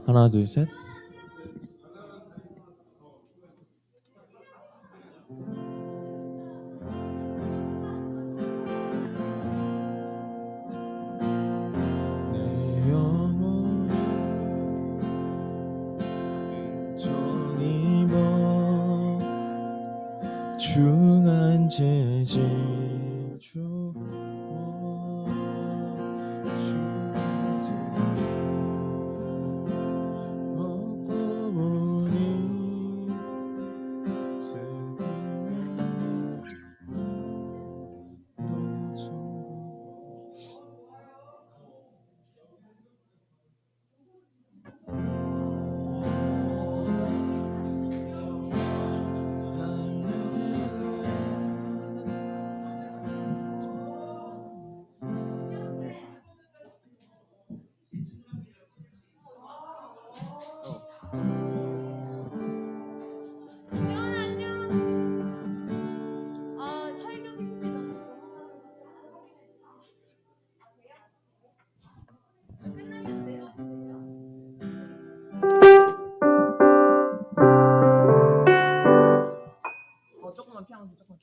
하나 둘 셋. 내 영혼 정이 뭐 중한 재질 주 조금만 피아노 조금만.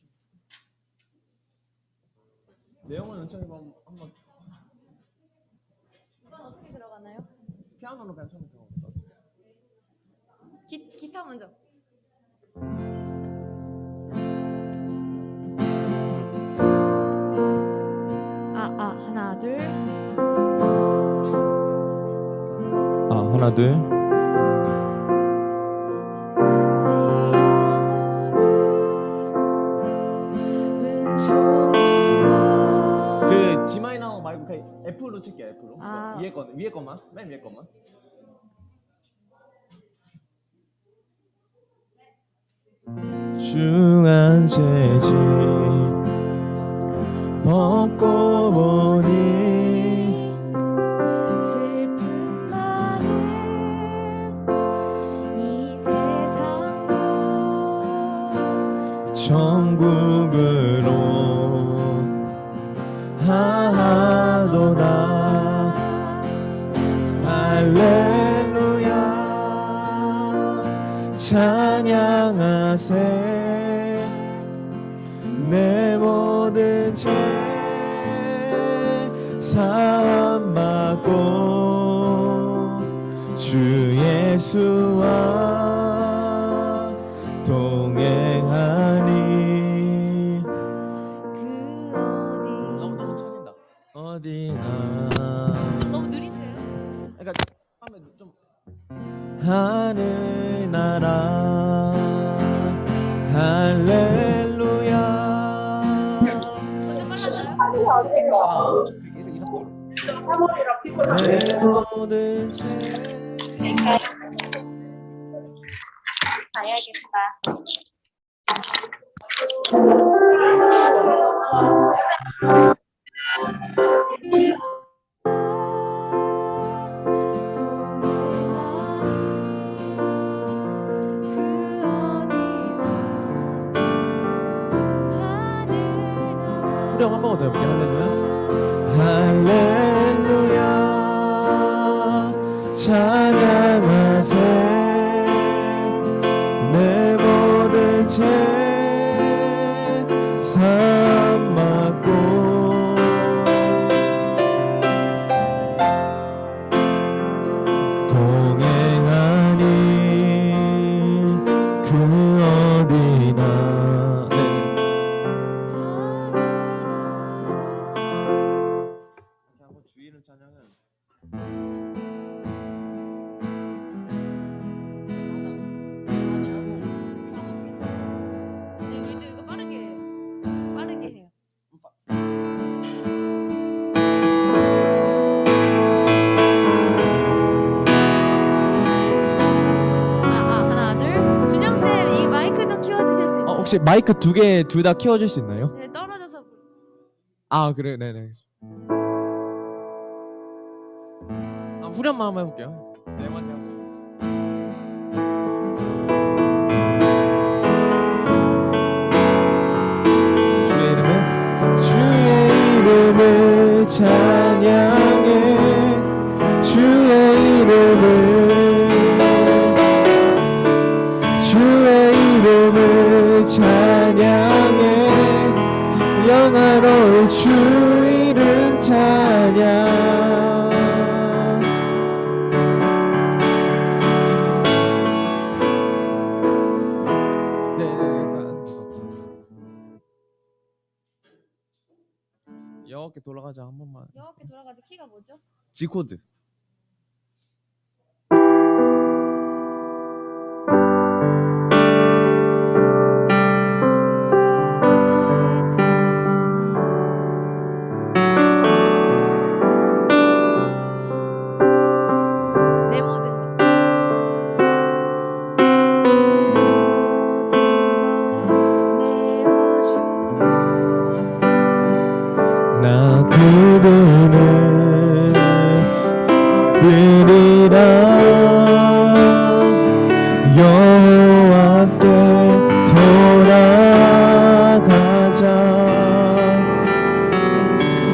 내용은 은총이 한번. 이건 어떻게 들어가나요? 피아노로 그냥 처음 들어가 것 같아. 기타 먼저. 하나 둘. 하나 둘. 그 G 마이너 말고 그냥 F로 칠게요. F로. 위에 것만. 맨 위에 것만. 중한 재질 벗고 보니 슬픈 많은 이 세상도 천국으로 하도다. 할렐루야 찬양하세. 내 모든 죄 사함 받고 주 예수와 동행하니 너무 쳐진다. 어디나 너무 느린데요? 그러니까 하면 좀 하늘나라 할렐루야. 내 모든 죄 가야겠다. 후렴 한 번 더 해볼게. 할렐루야 찬양하세. 내 모든 죄 사함 받고 동행하니 그 어디나. 하고 주의를 찬양은 네, 우리 이제 이거 빠르게 해요. 하나 둘. 준영 쌤, 이 마이크 좀 키워주실 수 있나요? 혹시 마이크 두 개 둘 다 키워줄 수 있나요? 네, 떨어져서. 그래, 네네. 후렴만 한번 해볼게요. 네 맞냐. 주의 이름은 주의 찬양해 주의 이름을 찬양해 영화로운 주 이름 찬양. 여호와께 돌아가자 한 번만. 여호와께 돌아가자. 키가 뭐죠? G 코드. 내 모든 것. 나 그분을 드리라 여호와께 돌아가자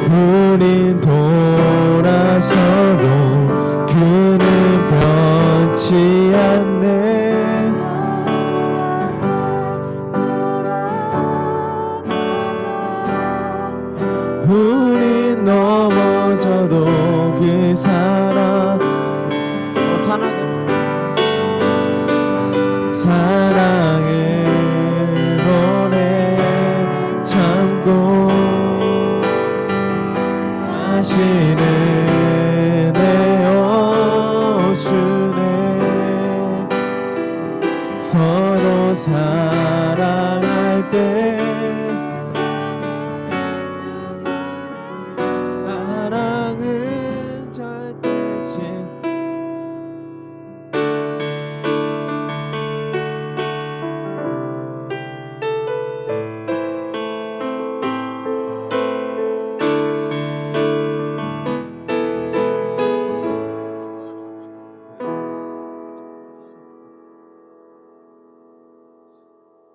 우린 돌아서도 그는 변치 않네 우린 넘어져도 그 사랑 사랑의 노래 참고 자신을 내어주네 서로 사랑할 때 사랑은 절대치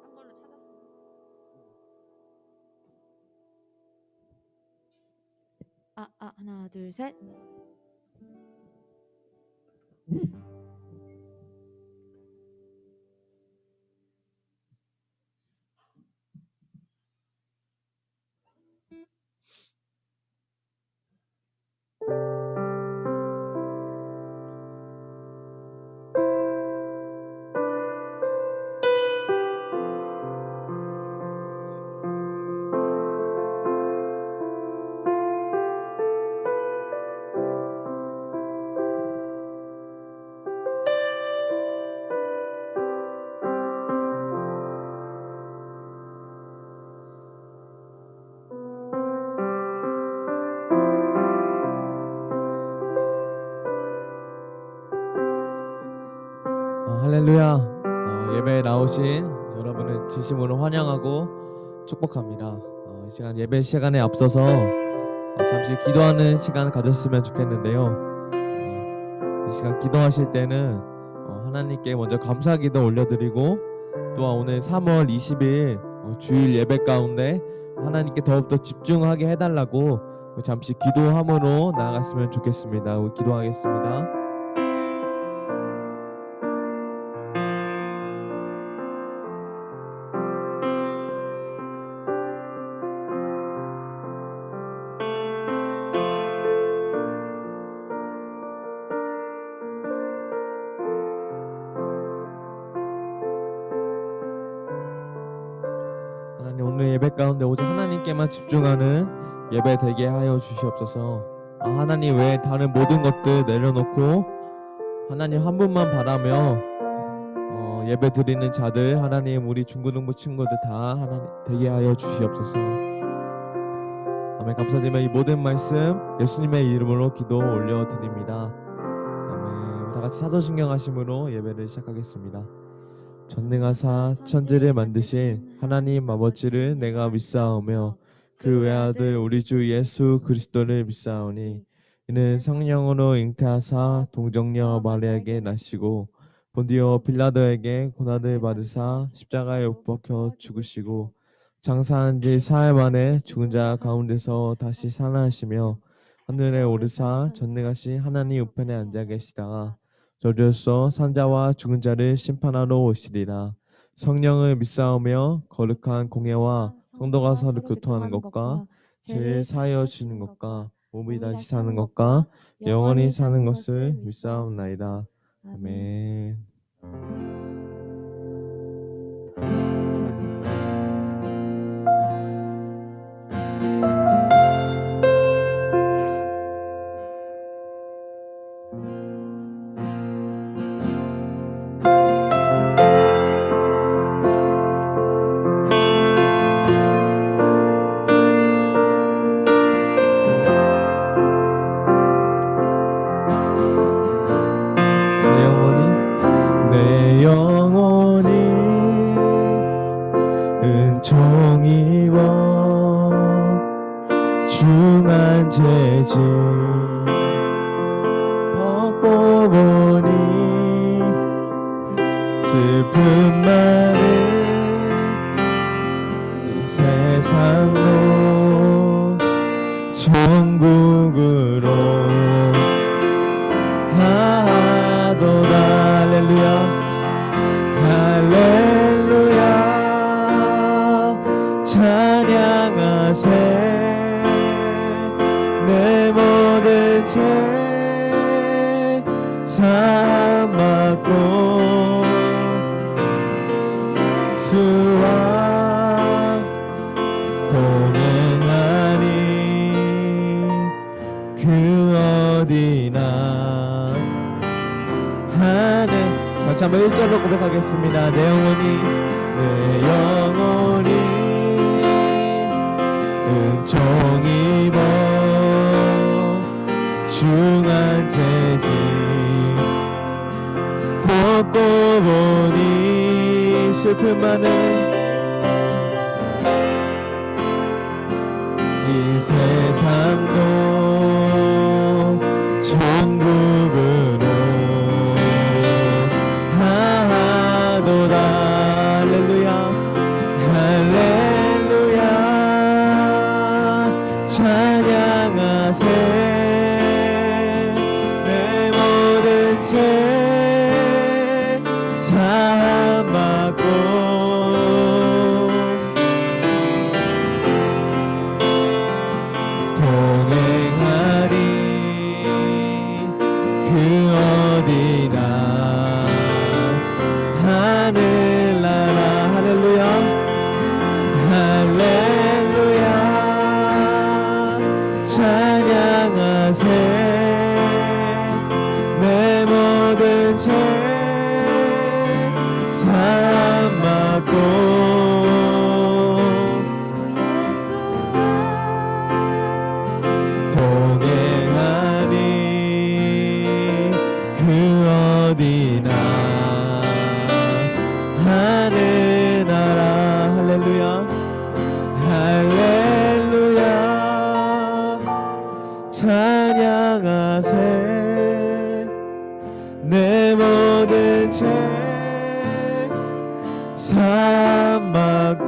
한 걸로 찾았어. 하나, 둘, 셋. 할렐루야. 예배에 나오신 여러분을 진심으로 환영하고 축복합니다. 이 시간 예배 시간에 앞서서 잠시 기도하는 시간을 가졌으면 좋겠는데요. 이 시간 기도하실 때는 하나님께 먼저 감사기도 올려드리고 또한 오늘 3월 20일 주일 예배 가운데 하나님께 더욱더 집중하게 해달라고 잠시 기도함으로 나아갔으면 좋겠습니다. 우리 기도하겠습니다. 오늘 예배 가운데 오직 하나님께만 집중하는 예배 되게 하여 주시옵소서. 하나님 외에 다른 모든 것들 내려놓고 하나님 한 분만 바라며 예배 드리는 자들 하나님 우리 중고등부 친구들 다 하나님 되게 하여 주시옵소서. 아멘. 감사드리며 이 모든 말씀 예수님의 이름으로 기도 올려드립니다. 아멘. 다 같이 사도신경 하심으로 예배를 시작하겠습니다. 전능하사 천지를 만드신 하나님 아버지를 내가 믿사오며 그 외아들 우리 주 예수 그리스도를 믿사오니 이는 성령으로 잉태하사 동정녀 마리아에게 나시고 본디오 빌라도에게 고난을 받으사 십자가에 못 박혀 죽으시고 장사한 지 사흘 만에 죽은 자 가운데서 다시 살아나시며 하늘에 오르사 전능하신 하나님 우편에 앉아 계시다가 저주서 산자와 죽은 자를 심판하러 오시리라. 성령을 믿사오며 거룩한 공예와 성도가 서로 교통하는 것과 죄를 사하여 주는 것과 몸이 다시 사는 것과 영원히 사는 것을 믿사옵나이다. 아멘. 내 영혼이 은총 입어 중한 죄짐 벗고 보니 슬픈 마음 이 세상도 천국으로 하도다. 할렐루야 할렐루야 찬양하세. 내 모든 죄 사함받고 수와 동행하니 그 어디나. 같이 한번 1절로 고백하겠습니다. 내 영혼이 은총 입어 중한 죄짐 벗고 보니 슬픈 많은 이 세상도 천국으로 할렐루야 할렐루야 찬양하세. 내 모든 죄 사함받고 동행하리 그 어디나. 하늘나라 할렐루야 할렐루야 찬양하세. 내 모든 죄 사함받고 동행하니 그 어디나. 하늘나라 할렐루야 할렐루야 찬양하세. 내 모든 죄 사함받고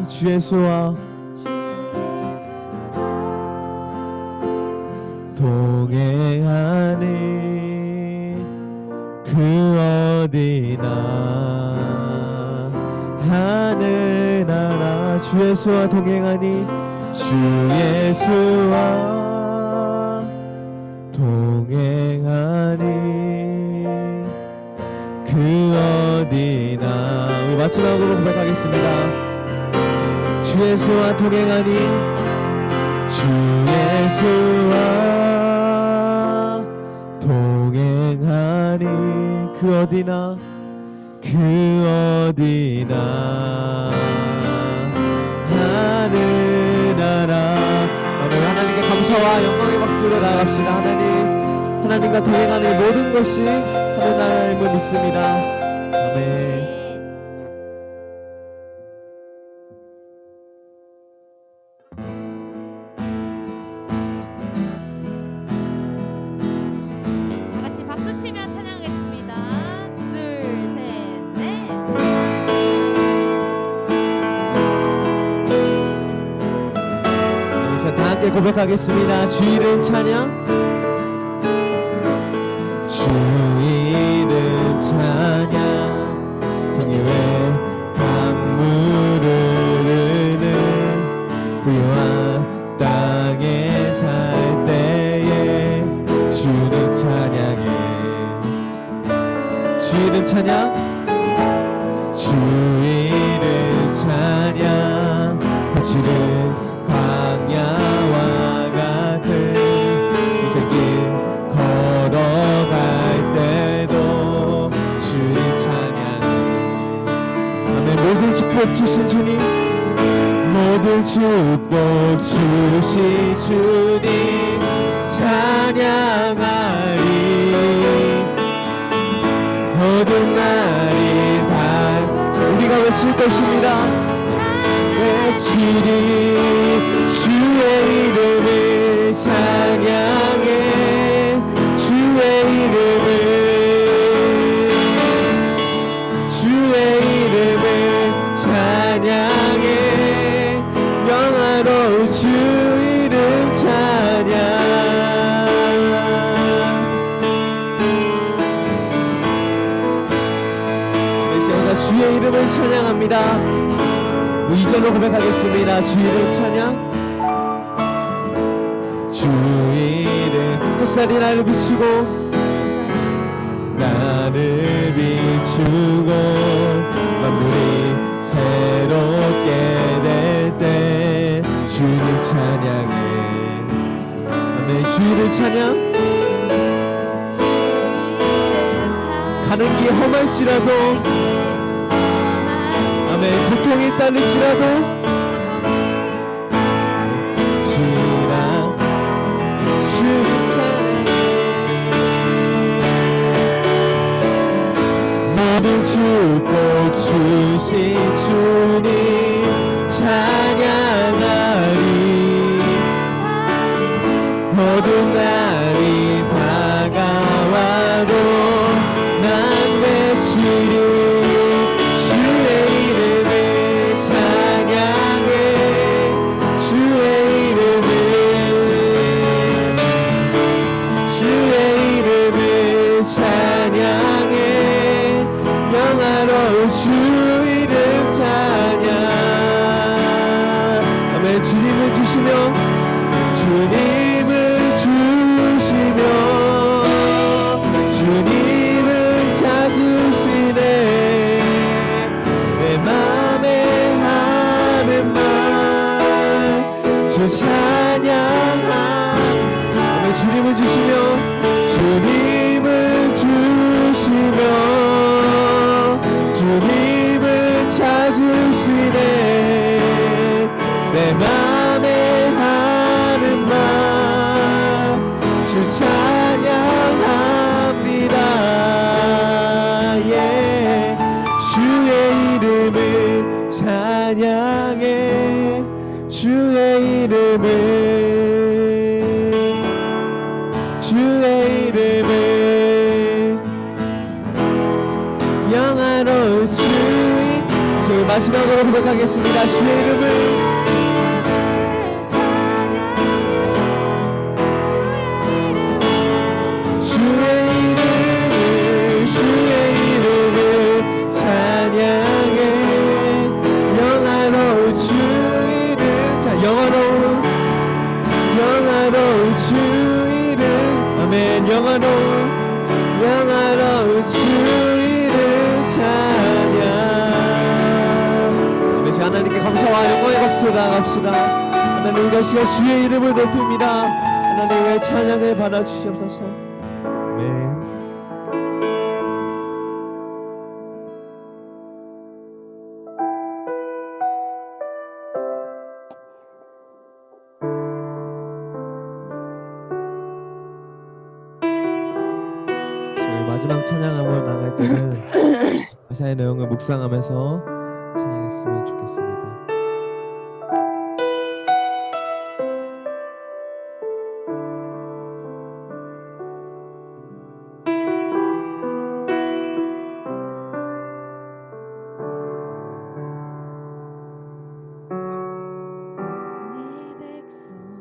주 예수와 동행하니 그 어디나. 하늘나라 주 예수와 동행하니 주 예수와 동행하니 그 어디나. 우리 마지막으로 고백하겠습니다. 주 예수와 동행하니 주 예수와 동행하니 그 어디나 그 어디나. 하늘나라. 오늘 하나님께 감사와 영광의 박수로 나갑시다. 하나님과 동행하는 모든 것이 하나님을 믿습니다. 아멘. 자, 다 함께 고백하겠습니다. 주 이름 찬양. 주 이름 찬양. 평일에 강물을 흐르는 부유한 땅에 살 때에 주님 찬양해. 주 이름 찬양. 주 이름 찬양. 거칠은 광야와 같은 이세길 걸어갈 때도 주님 찬양해. 아멘. 모든 축복 주신 주님, 모든 축복 주신 주님 찬양하리. 모든 날이 다 우리가 외칠 것입니다. 외치리 주의 이름을 찬양해. 주의 이름을, 주의 이름을 찬양해. 영화로운 주 이름 찬양. 제가 주의 이름을 찬양합니다. 2절로 고백하겠습니다. 주 이름 찬양. 주 이름. 햇살이 나를 비추고 나를 비추고 만물이 새롭게 될 때 주님 찬양해. 아멘. 주 이름 찬양. 가는 길 험할지라도, 아멘. 고통이 따를지라도 지나 주님 찬양. 모든 축복 주신 주님 찬양하리. 모든 날이 다가와도 난 외치리. 주 이름 찬양. 아멘. 주님을 주시며, 주님을 주시며, 주님을 찾으시네. 내 맘에 하는 말 주 찬양하. 아멘. 주님을 주시며, 주님을 주시며, 주님을 찾으시네. 내 맘에 하는 말 주 찬양합니다. yeah. 주의 이름을 찬양해. 주의 이름을, 주의 이름을 영화로운 주의. 저희 마지막으로 고백하겠습니다. 주의 이름을. 주의 이름을 찬양해. 영화로운 주 이름. 자, 영화로운 주 이름. 아멘. 영화로운 주 이름 찬양. 아멘. 하나님께 감사와 영광의 박수로 나갑시다. 하나님, 우리가 시간 주의 이름을 높입니다. 하나님의 찬양을 받아주시옵소서. 아멘. 마지막 찬양하며 나갈 때는 가사의 내용을 묵상하면서 찬양했으면 좋겠습니다. 내 백성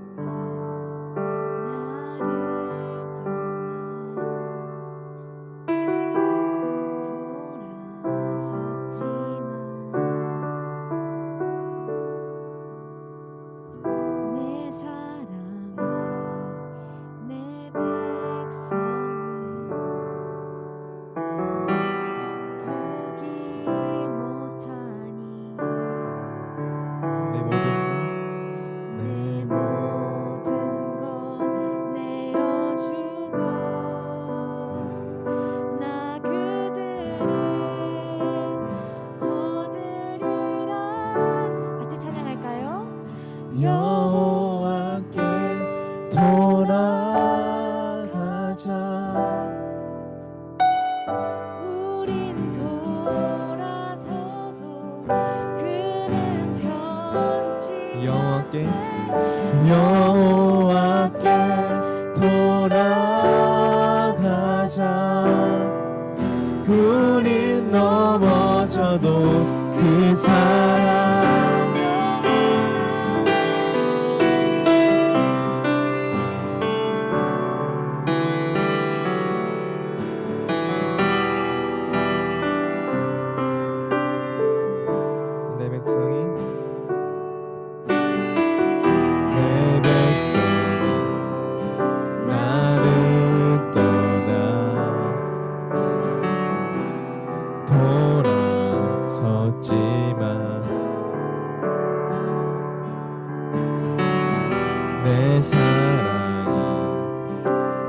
내 사랑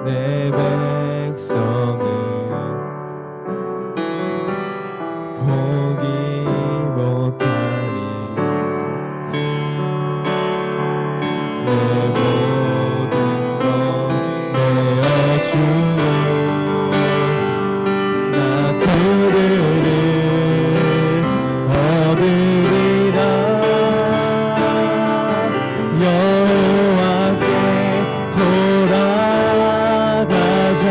내 백성을 포기 못하리 내 모든 것 내어주고 나 그들을 얻으리라 여호와께 돌아가자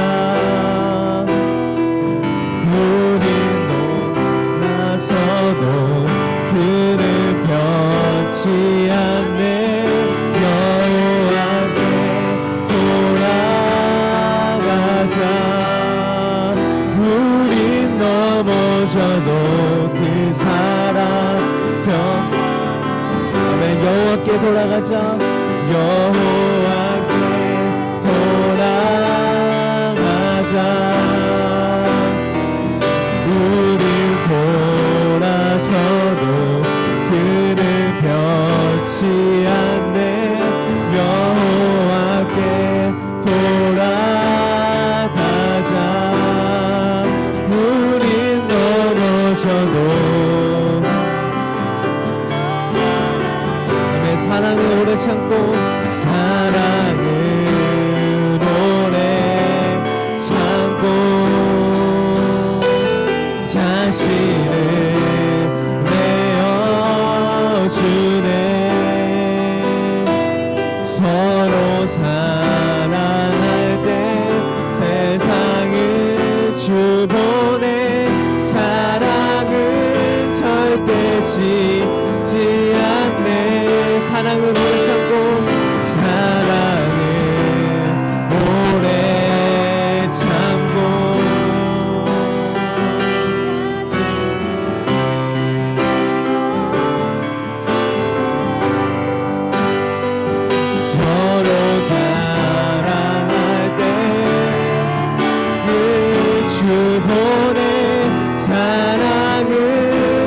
우린 놀라서도 그를 펴지 않네 여호와께 돌아가자 우린 넘어져도 그 사랑 아멘 여호와께 돌아가자 여호와께 돌아가자 우리 돌아서도 그를 펴지 않네 여호와께 돌아가자 우린 넘어져도 내 사랑을 오래 참고 사랑을 오래 참고 자신을 내어주네 서로 사랑할 때 세상을 주보내 사랑은 절대 지지 않네 사랑은 오래 참고 사랑은 오래 참고 서로 사랑할 때 그 주보내 사랑은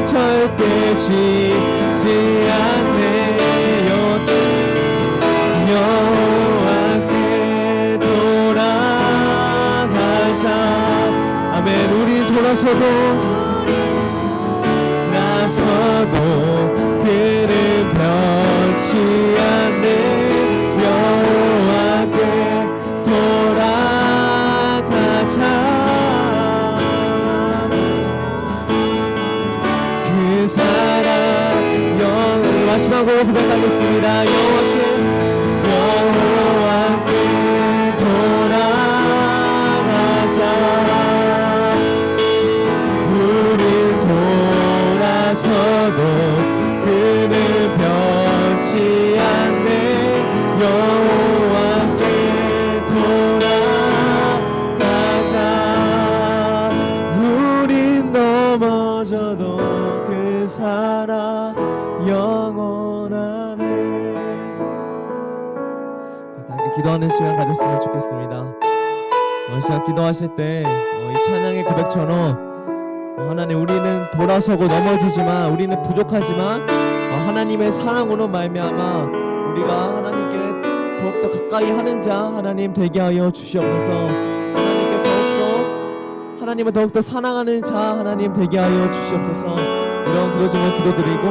절대 지지 않네 여호와께 돌아가자 아멘 우린 돌아서도 나서도 그를 펴지 않네 여호와께 돌아가자 그 사랑 마지막으로 고백하겠습니다 여호와께 돌아가자 우리 돌아서도 그를 펴지 않네 여호와께 돌아가자 우린 넘어져도 그 사랑 영원하네 함께 기도하는 시간 가졌으면 좋겠습니다 이 시간 기도하실 때 이 찬양의 고백처럼 하나님 우리는 돌아서고 넘어지지만 우리는 부족하지만 하나님의 사랑으로 말미암아 우리가 하나님께 더욱더 가까이 하는 자 하나님 되게 하여 주시옵소서 하나님을 더욱더 사랑하는 자 하나님 되게 하여 주시옵소서 이런 기도 중에 기도드리고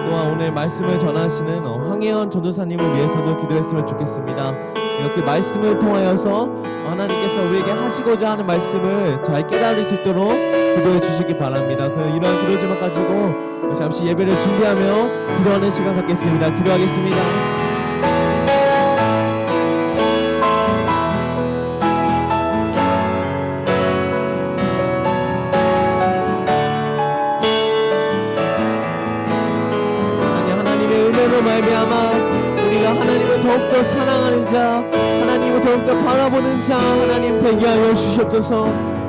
또한 오늘 말씀을 전하시는 황혜연 전도사님을 위해서도 기도했으면 좋겠습니다. 이렇게 말씀을 통하여서 하나님께서 우리에게 하시고자 하는 말씀을 잘 깨달을 수 있도록 기도해 주시기 바랍니다. 이러한 기도 제목 가지고 잠시 예배를 준비하며 기도하는 시간 갖겠습니다. 기도하겠습니다. 말미암아 우리가 하나님을 더욱더 사랑하는 자 하나님을 더욱더 바라보는 자 하나님 되게 하여 주시옵소서.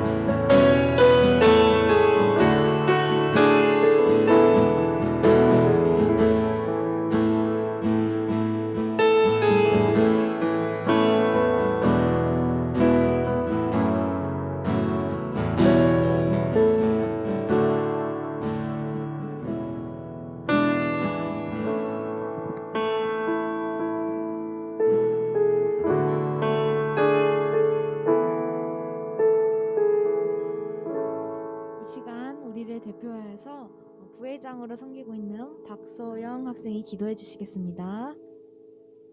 사랑으로 섬기고 있는 박소영 학생이 기도해 주시겠습니다.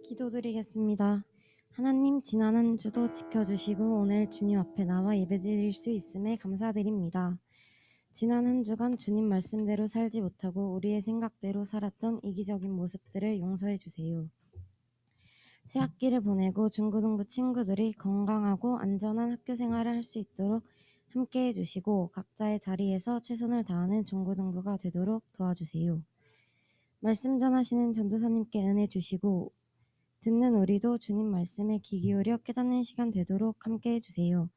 기도드리겠습니다. 하나님, 지난 한 주도 지켜주시고 오늘 주님 앞에 나와 예배드릴 수 있음에 감사드립니다. 지난 한 주간 주님 말씀대로 살지 못하고 우리의 생각대로 살았던 이기적인 모습들을 용서해 주세요. 새 학기를 보내고 중고등부 친구들이 건강하고 안전한 학교 생활을 할 수 있도록 함께해 주시고 각자의 자리에서 최선을 다하는 중고등부가 되도록 도와주세요. 말씀 전하시는 전도사님께 은혜 주시고 듣는 우리도 주님 말씀에 귀 기울여 깨닫는 시간 되도록 함께해 주세요.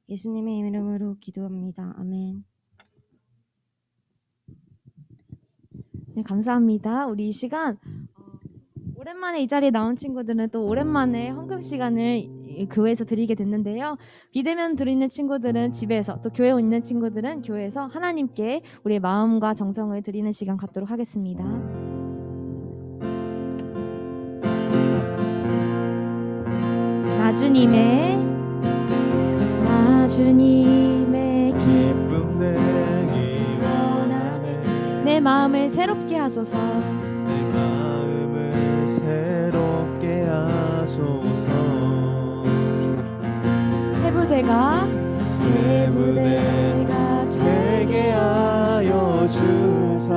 예수님의 이름으로 기도합니다. 아멘. 네, 감사합니다. 우리 이 시간 오랜만에 이 자리에 나온 친구들은 또 오랜만에 헌금 시간을 이 교회에서 드리게 됐는데요. 비대면 드리는 친구들은 집에서, 또 교회에 있는 친구들은 교회에서 하나님께 우리의 마음과 정성을 드리는 시간 갖도록 하겠습니다. 나주님의 기쁨 내기 원하네. 내 마음을 새롭게 하소서. 내 마음을 새롭게 하소서. 새 부대가 되게 하여 주사.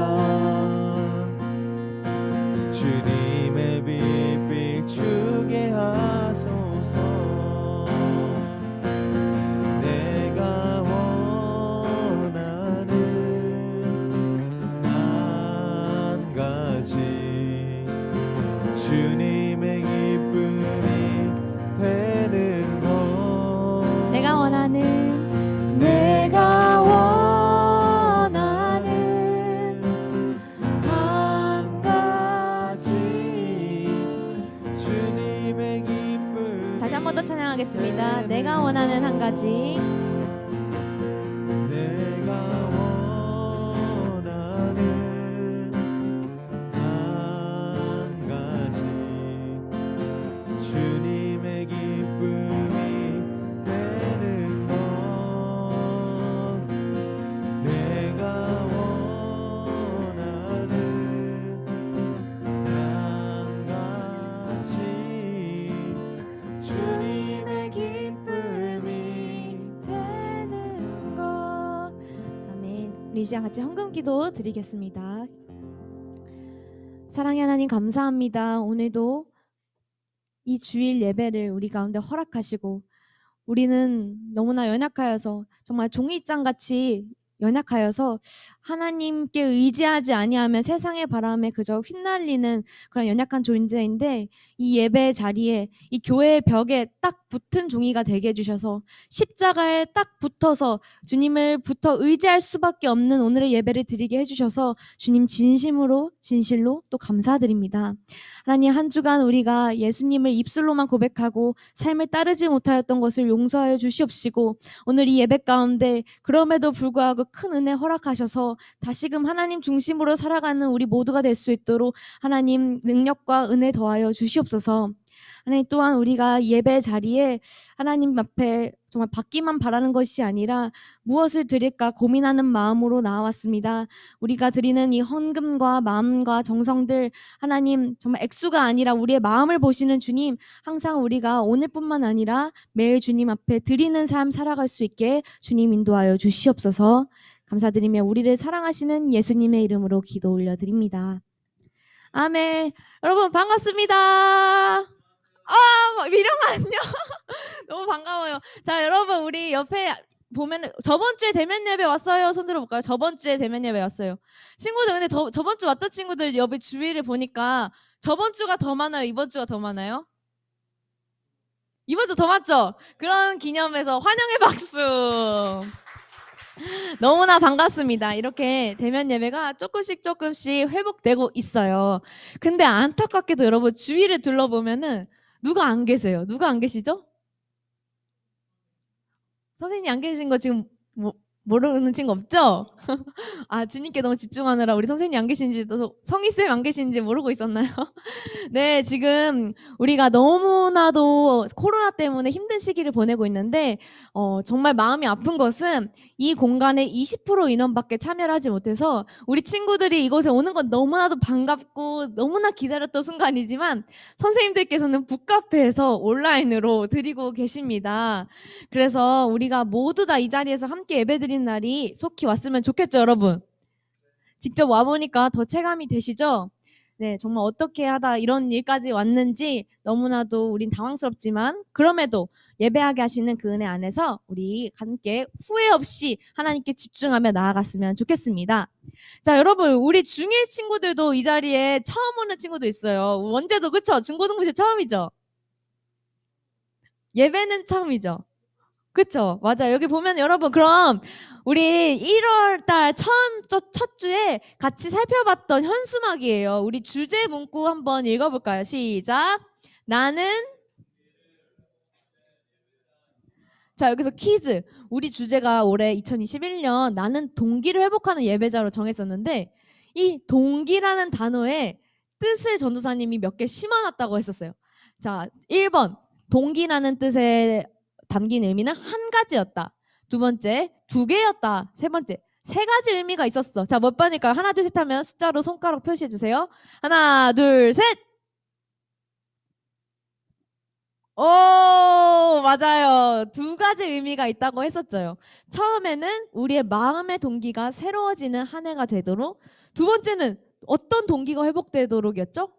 주님의 빛 비추게 하소서. 내가 원하는 한 가지 주님의 기쁨이 되는 것. 내가 원하는 한 가지 주님의 기쁨. 다시 한 번 더 찬양하겠습니다. 내가 원하는 한 가지. 내가 원하는 한 가지 주님의 기쁨이 되는 것. 내가 원하는 한 가지 주님의 기쁨이 되는 것. 아멘. 우리 이 시간 같이 헌금기도 드리겠습니다. 사랑의 하나님 감사합니다. 오늘도 이 주일 예배를 우리 가운데 허락하시고 우리는 너무나 연약하여서 정말 종이장같이 연약하여서 하나님께 의지하지 아니하면 세상의 바람에 그저 휘날리는 그런 연약한 존재인데 이 예배 자리에 이 교회의 벽에 딱 붙은 종이가 되게 해주셔서 십자가에 딱 붙어서 주님을 붙어 의지할 수밖에 없는 오늘의 예배를 드리게 해주셔서 주님 진심으로 진실로 또 감사드립니다. 하나님 한 주간 우리가 예수님을 입술로만 고백하고 삶을 따르지 못하였던 것을 용서하여 주시옵시고 오늘 이 예배 가운데 그럼에도 불구하고 큰 은혜 허락하셔서 다시금 하나님 중심으로 살아가는 우리 모두가 될 수 있도록 하나님 능력과 은혜 더하여 주시옵소서. 하나님 또한 우리가 예배 자리에 하나님 앞에 정말 받기만 바라는 것이 아니라 무엇을 드릴까 고민하는 마음으로 나왔습니다. 우리가 드리는 이 헌금과 마음과 정성들 하나님 정말 액수가 아니라 우리의 마음을 보시는 주님, 항상 우리가 오늘뿐만 아니라 매일 주님 앞에 드리는 삶 살아갈 수 있게 주님 인도하여 주시옵소서. 감사드리며 우리를 사랑하시는 예수님의 이름으로 기도 올려드립니다. 아멘. 여러분 반갑습니다. 미령 안녕. 너무 반가워요. 자, 여러분 우리 옆에 보면 저번 주에 대면 예배 왔어요. 손 들어볼까요? 저번 주에 대면 예배 왔어요. 친구들 근데 저번 주 왔던 친구들 옆에 주위를 보니까 저번 주가 더 많아요? 이번 주가 더 많아요? 이번 주 더 많죠? 그런 기념해서 환영의 박수. 너무나 반갑습니다. 이렇게 대면 예배가 조금씩 회복되고 있어요. 근데 안타깝게도 여러분 주위를 둘러보면은 누가 안 계세요? 누가 안 계시죠? 선생님이 안 계신 거 지금 모르는 친구 없죠? 아, 주님께 너무 집중하느라 우리 선생님 안 계신지, 또 성희쌤 안 계신지 모르고 있었나요? 네, 지금 우리가 너무나도 코로나 때문에 힘든 시기를 보내고 있는데, 정말 마음이 아픈 것은 이 공간에 20% 인원밖에 참여를 하지 못해서 우리 친구들이 이곳에 오는 건 너무나도 반갑고 너무나 기다렸던 순간이지만 선생님들께서는 북카페에서 온라인으로 드리고 계십니다. 그래서 우리가 모두 다 이 자리에서 함께 예배드리는 날이 속히 왔으면 좋겠죠, 여러분? 직접 와보니까 더 체감이 되시죠? 네, 정말 어떻게 하다 이런 일까지 왔는지 너무나도 우린 당황스럽지만 그럼에도 예배하게 하시는 그 은혜 안에서 우리 함께 후회 없이 하나님께 집중하며 나아갔으면 좋겠습니다. 자, 여러분, 우리 중1 친구들도 이 자리에 처음 오는 친구도 있어요. 원재도 그쵸? 중고등부실 처음이죠? 예배는 처음이죠? 그쵸? 맞아요. 여기 보면 여러분, 그럼 우리 1월 달 첫 주에 같이 살펴봤던 현수막이에요. 우리 주제 문구 한번 읽어볼까요? 시작. 나는, 자, 여기서 퀴즈. 우리 주제가 올해 2021년 나는 동기를 회복하는 예배자로 정했었는데 이 동기라는 단어의 뜻을 전도사님이 몇 개 심어놨다고 했었어요. 자, 1번. 동기라는 뜻에 담긴 의미는 한 가지였다. 두 번째, 두 개였다. 세 번째, 세 가지 의미가 있었어. 자, 몇 번일까요? 하나, 둘, 셋 하면 숫자로 손가락 표시해 주세요. 하나, 둘, 셋! 오, 맞아요. 두 가지 의미가 있다고 했었죠. 처음에는 우리의 마음의 동기가 새로워지는 한 해가 되도록, 두 번째는 어떤 동기가 회복되도록이었죠?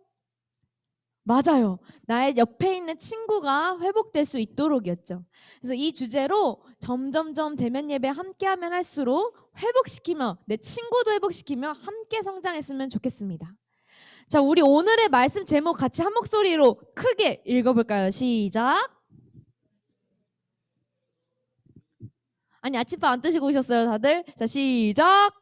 맞아요. 나의 옆에 있는 친구가 회복될 수 있도록이었죠. 그래서 이 주제로 점점점 대면 예배 함께하면 할수록 회복시키며 내 친구도 회복시키며 함께 성장했으면 좋겠습니다. 자, 우리 오늘의 말씀 제목 같이 한 목소리로 크게 읽어볼까요? 시작. 아니, 아침밥 안 드시고 오셨어요, 다들? 자, 시작.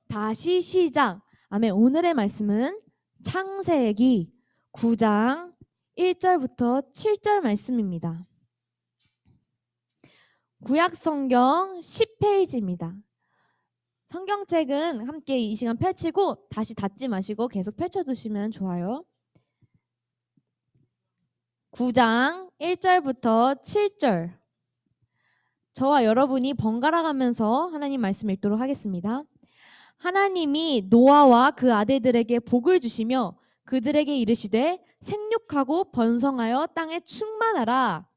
다시 시작. 아멘. 오늘의 말씀은 창세기 9장 1절부터 7절 말씀입니다. 구약 성경 10페이지입니다. 성경책은 함께 이 시간 펼치고 다시 닫지 마시고 계속 펼쳐두시면 좋아요. 9장 1절부터 7절. 저와 여러분이 번갈아 가면서 하나님 말씀 읽도록 하겠습니다. 하나님이 노아와 그 아들들에게 복을 주시며 그들에게 이르시되 생육하고 번성하여 땅에 충만하라.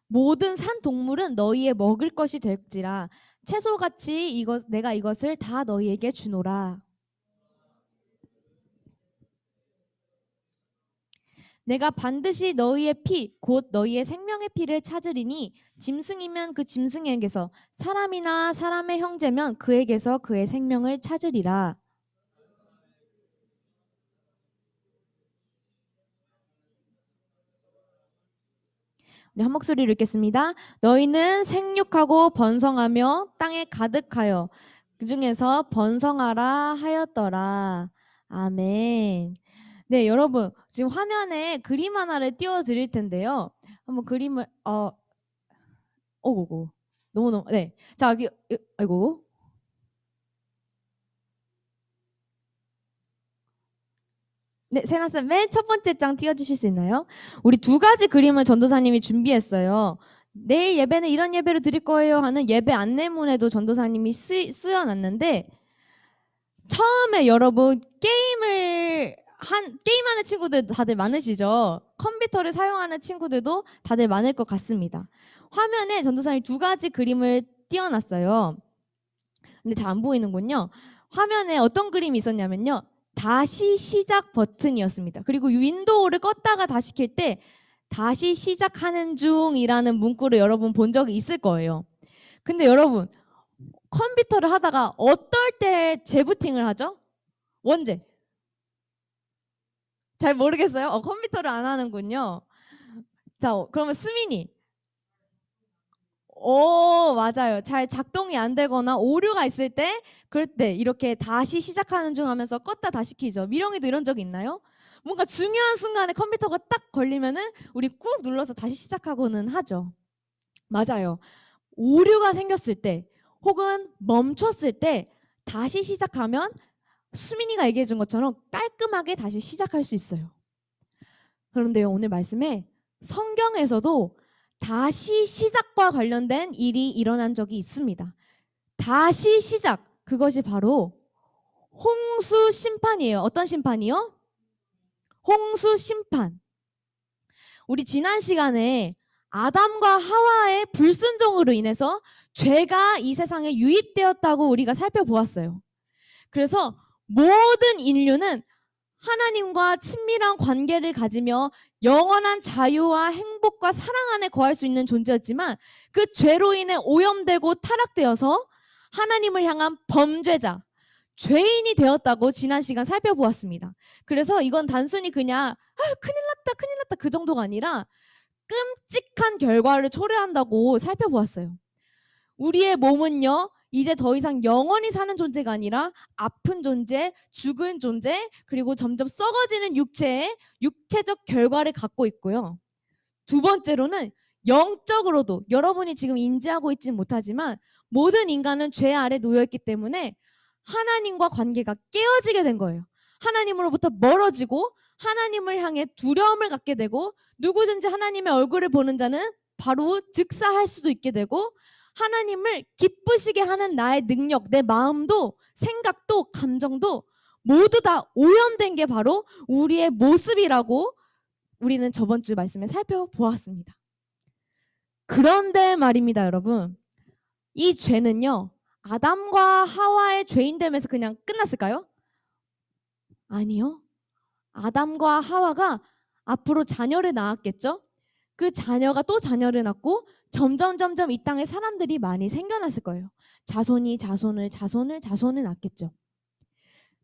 모든 산 동물은 너희의 먹을 것이 될지라 채소같이 내가 이것을 다 너희에게 주노라. 내가 반드시 너희의 피, 곧 너희의 생명의 피를 찾으리니 짐승이면 그 짐승에게서 사람이나 사람의 형제면 그에게서 그의 생명을 찾으리라. 우리 한 목소리로 읽겠습니다. 너희는 생육하고 번성하며 땅에 가득하여 그 중에서 번성하라 하였더라. 아멘. 네, 여러분 지금 화면에 그림 하나를 띄워드릴 텐데요. 한번 그림을 오고고 너무 네. 자 여기 아이고. 네, 세나쌤 맨 첫 번째 장 띄워주실 수 있나요? 우리 두 가지 그림을 전도사님이 준비했어요. 내일 예배는 이런 예배를 드릴 거예요 하는 예배 안내문에도 전도사님이 쓰여놨는데 처음에 여러분 게임하는 친구들 다들 많으시죠? 컴퓨터를 사용하는 친구들도 다들 많을 것 같습니다. 화면에 전도사님이 두 가지 그림을 띄워놨어요. 근데 잘 안 보이는군요. 화면에 어떤 그림이 있었냐면요. 다시 시작 버튼이었습니다. 그리고 윈도우를 껐다가 다시 켤 때 다시 시작하는 중이라는 문구를 여러분 본 적이 있을 거예요. 근데 여러분 컴퓨터를 하다가 어떨 때 재부팅을 하죠? 언제? 잘 모르겠어요? 컴퓨터를 안 하는군요. 자, 그러면 수민이 맞아요. 잘 작동이 안 되거나 오류가 있을 때 그럴 때 이렇게 다시 시작하는 중 하면서 껐다 다시 켜죠. 미령이도 이런 적 있나요? 뭔가 중요한 순간에 컴퓨터가 딱 걸리면은 우리 꾹 눌러서 다시 시작하고는 하죠. 맞아요. 오류가 생겼을 때 혹은 멈췄을 때 다시 시작하면 수민이가 얘기해 준 것처럼 깔끔하게 다시 시작할 수 있어요. 그런데요, 오늘 말씀에 성경에서도 다시 시작과 관련된 일이 일어난 적이 있습니다. 다시 시작, 그것이 바로 홍수 심판이에요. 어떤 심판이요? 홍수 심판. 우리 지난 시간에 아담과 하와의 불순종으로 인해서 죄가 이 세상에 유입되었다고 우리가 살펴보았어요. 그래서 모든 인류는 하나님과 친밀한 관계를 가지며 영원한 자유와 행복과 사랑 안에 거할 수 있는 존재였지만 그 죄로 인해 오염되고 타락되어서 하나님을 향한 범죄자, 죄인이 되었다고 지난 시간 살펴보았습니다. 그래서 이건 단순히 그냥 큰일 났다 그 정도가 아니라 끔찍한 결과를 초래한다고 살펴보았어요. 우리의 몸은요, 이제 더 이상 영원히 사는 존재가 아니라 아픈 존재, 죽은 존재, 그리고 점점 썩어지는 육체의 육체적 결과를 갖고 있고요. 두 번째로는 영적으로도 여러분이 지금 인지하고 있지는 못하지만 모든 인간은 죄 아래 놓여있기 때문에 하나님과 관계가 깨어지게 된 거예요. 하나님으로부터 멀어지고 하나님을 향해 두려움을 갖게 되고 누구든지 하나님의 얼굴을 보는 자는 바로 즉사할 수도 있게 되고 하나님을 기쁘시게 하는 나의 능력, 내 마음도 생각도 감정도 모두 다 오염된 게 바로 우리의 모습이라고 우리는 저번 주 말씀에 살펴보았습니다. 그런데 말입니다, 여러분. 이 죄는요, 아담과 하와의 죄인됨에서 그냥 끝났을까요? 아니요. 아담과 하와가 앞으로 자녀를 낳았겠죠? 그 자녀가 또 자녀를 낳고 점점 이 땅에 사람들이 많이 생겨났을 거예요. 자손이 자손을 낳겠죠.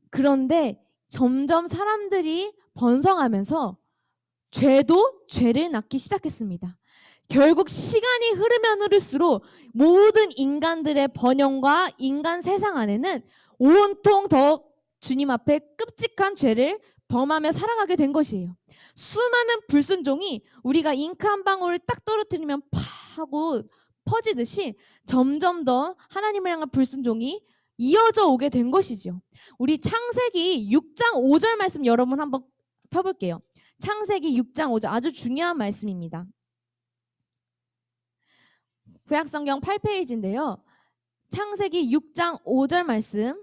그런데 점점 사람들이 번성하면서 죄도 죄를 낳기 시작했습니다. 결국 시간이 흐르면 흐를수록 모든 인간들의 번영과 인간 세상 안에는 온통 더 주님 앞에 끔찍한 죄를 범하며 살아가게 된 것이에요. 수많은 불순종이 우리가 잉크 한 방울을 딱 떨어뜨리면 파 하고 퍼지듯이 점점 더 하나님을 향한 불순종이 이어져 오게 된 것이죠. 우리 창세기 6장 5절 말씀 여러분 한번 펴볼게요. 창세기 6장 5절 아주 중요한 말씀입니다. 구약성경 8페이지인데요. 창세기 6장 5절 말씀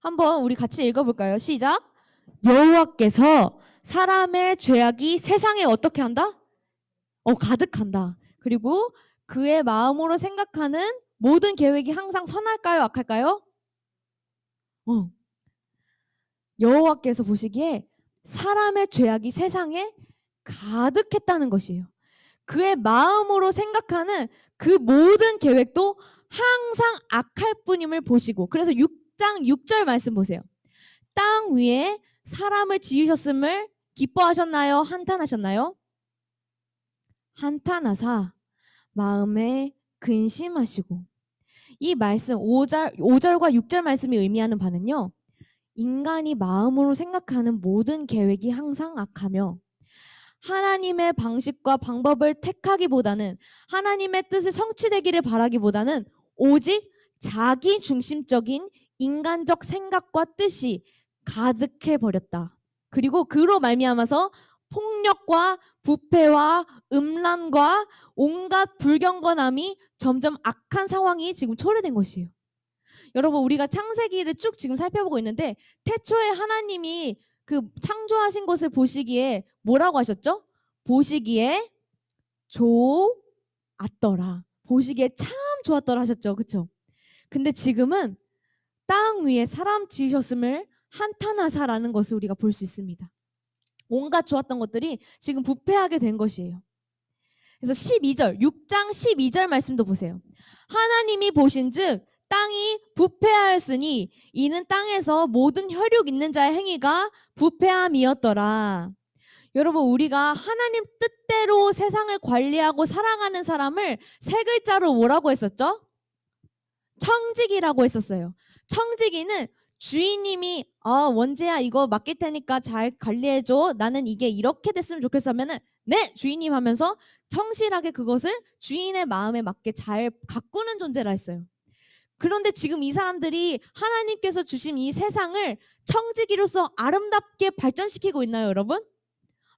한번 우리 같이 읽어볼까요? 시작! 여호와께서 사람의 죄악이 세상에 어떻게 한다? 가득한다. 그리고 그의 마음으로 생각하는 모든 계획이 항상 선할까요? 악할까요? 여호와께서 보시기에 사람의 죄악이 세상에 가득했다는 것이에요. 그의 마음으로 생각하는 그 모든 계획도 항상 악할 뿐임을 보시고 그래서 6장 6절 말씀 보세요. 땅 위에 사람을 지으셨음을 기뻐하셨나요? 한탄하셨나요? 한탄하사 마음에 근심하시고 이 말씀 5절과 6절 말씀이 의미하는 바는요. 인간이 마음으로 생각하는 모든 계획이 항상 악하며 하나님의 방식과 방법을 택하기보다는 하나님의 뜻이 성취되기를 바라기보다는 오직 자기 중심적인 인간적 생각과 뜻이 가득해 버렸다. 그리고 그로 말미암아서 폭력과 부패와 음란과 온갖 불경건함이 점점 악한 상황이 지금 초래된 것이에요. 여러분 우리가 창세기를 쭉 지금 살펴보고 있는데 태초에 하나님이 그 창조하신 것을 보시기에 뭐라고 하셨죠? 보시기에 좋았더라. 보시기에 참 좋았더라 하셨죠. 그렇죠? 근데 지금은 땅 위에 사람 지으셨음을 한탄하사라는 것을 우리가 볼 수 있습니다. 온갖 좋았던 것들이 지금 부패하게 된 것이에요. 그래서 12절, 6장 12절 말씀도 보세요. 하나님이 보신즉 땅이 부패하였으니 이는 땅에서 모든 혈육 있는 자의 행위가 부패함이었더라. 여러분, 우리가 하나님 뜻대로 세상을 관리하고 살아가는 사람을 세 글자로 뭐라고 했었죠? 청지기라고 했었어요. 청지기는 주인님이 원재야 이거 맡길 테니까 잘 관리해줘. 나는 이게 이렇게 됐으면 좋겠어 하면은 네 주인님 하면서 성실하게 그것을 주인의 마음에 맞게 잘 가꾸는 존재라 했어요. 그런데 지금 이 사람들이 하나님께서 주신 이 세상을 청지기로서 아름답게 발전시키고 있나요, 여러분?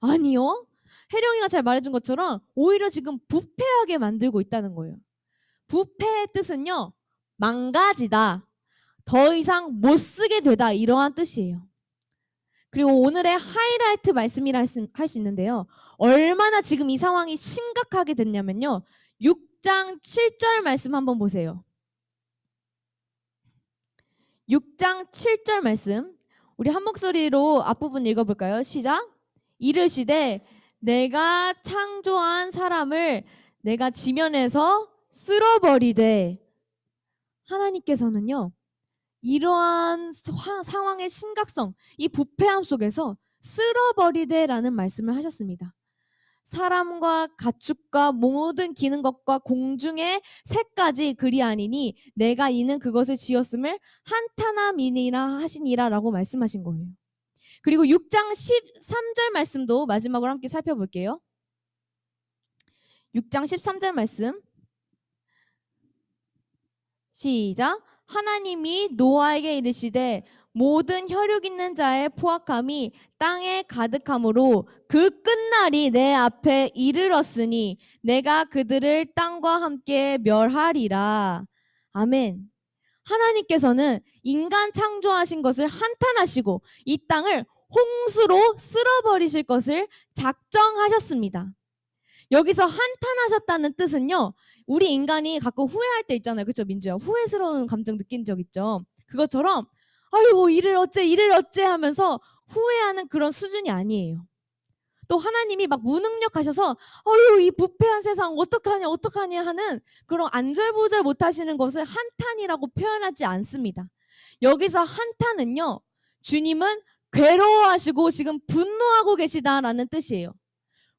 아니요. 혜령이가 잘 말해준 것처럼 오히려 지금 부패하게 만들고 있다는 거예요. 부패의 뜻은요, 망가지다, 더 이상 못 쓰게 되다, 이러한 뜻이에요. 그리고 오늘의 하이라이트 말씀이라 할 수 있는데요. 얼마나 지금 이 상황이 심각하게 됐냐면요. 6장 7절 말씀 한번 보세요. 6장 7절 말씀. 우리 한 목소리로 앞부분 읽어볼까요? 시작. 이르시되 내가 창조한 사람을 내가 지면에서 쓸어버리되. 하나님께서는요, 이러한 상황의 심각성, 이 부패함 속에서 쓸어버리되라는 말씀을 하셨습니다. 사람과 가축과 모든 기는 것과 공중의 새까지 그리하니니 내가 이는 그것을 지었음을 한탄함이니라 하시니라 라고 말씀하신 거예요. 그리고 6장 13절 말씀도 마지막으로 함께 살펴볼게요. 6장 13절 말씀 시작. 하나님이 노아에게 이르시되 모든 혈육 있는 자의 포악함이 땅에 가득함으로 그 끝날이 내 앞에 이르렀으니 내가 그들을 땅과 함께 멸하리라. 아멘. 하나님께서는 인간 창조하신 것을 한탄하시고 이 땅을 홍수로 쓸어버리실 것을 작정하셨습니다. 여기서 한탄하셨다는 뜻은요, 우리 인간이 가끔 후회할 때 있잖아요. 그렇죠, 민주야? 후회스러운 감정 느낀 적 있죠? 그것처럼 아이고 이를 어째 하면서 후회하는 그런 수준이 아니에요. 또 하나님이 막 무능력하셔서 아유 이 부패한 세상 어떡하냐 하는 그런 안절부절 못하시는 것을 한탄이라고 표현하지 않습니다. 여기서 한탄은요, 주님은 괴로워하시고 지금 분노하고 계시다라는 뜻이에요.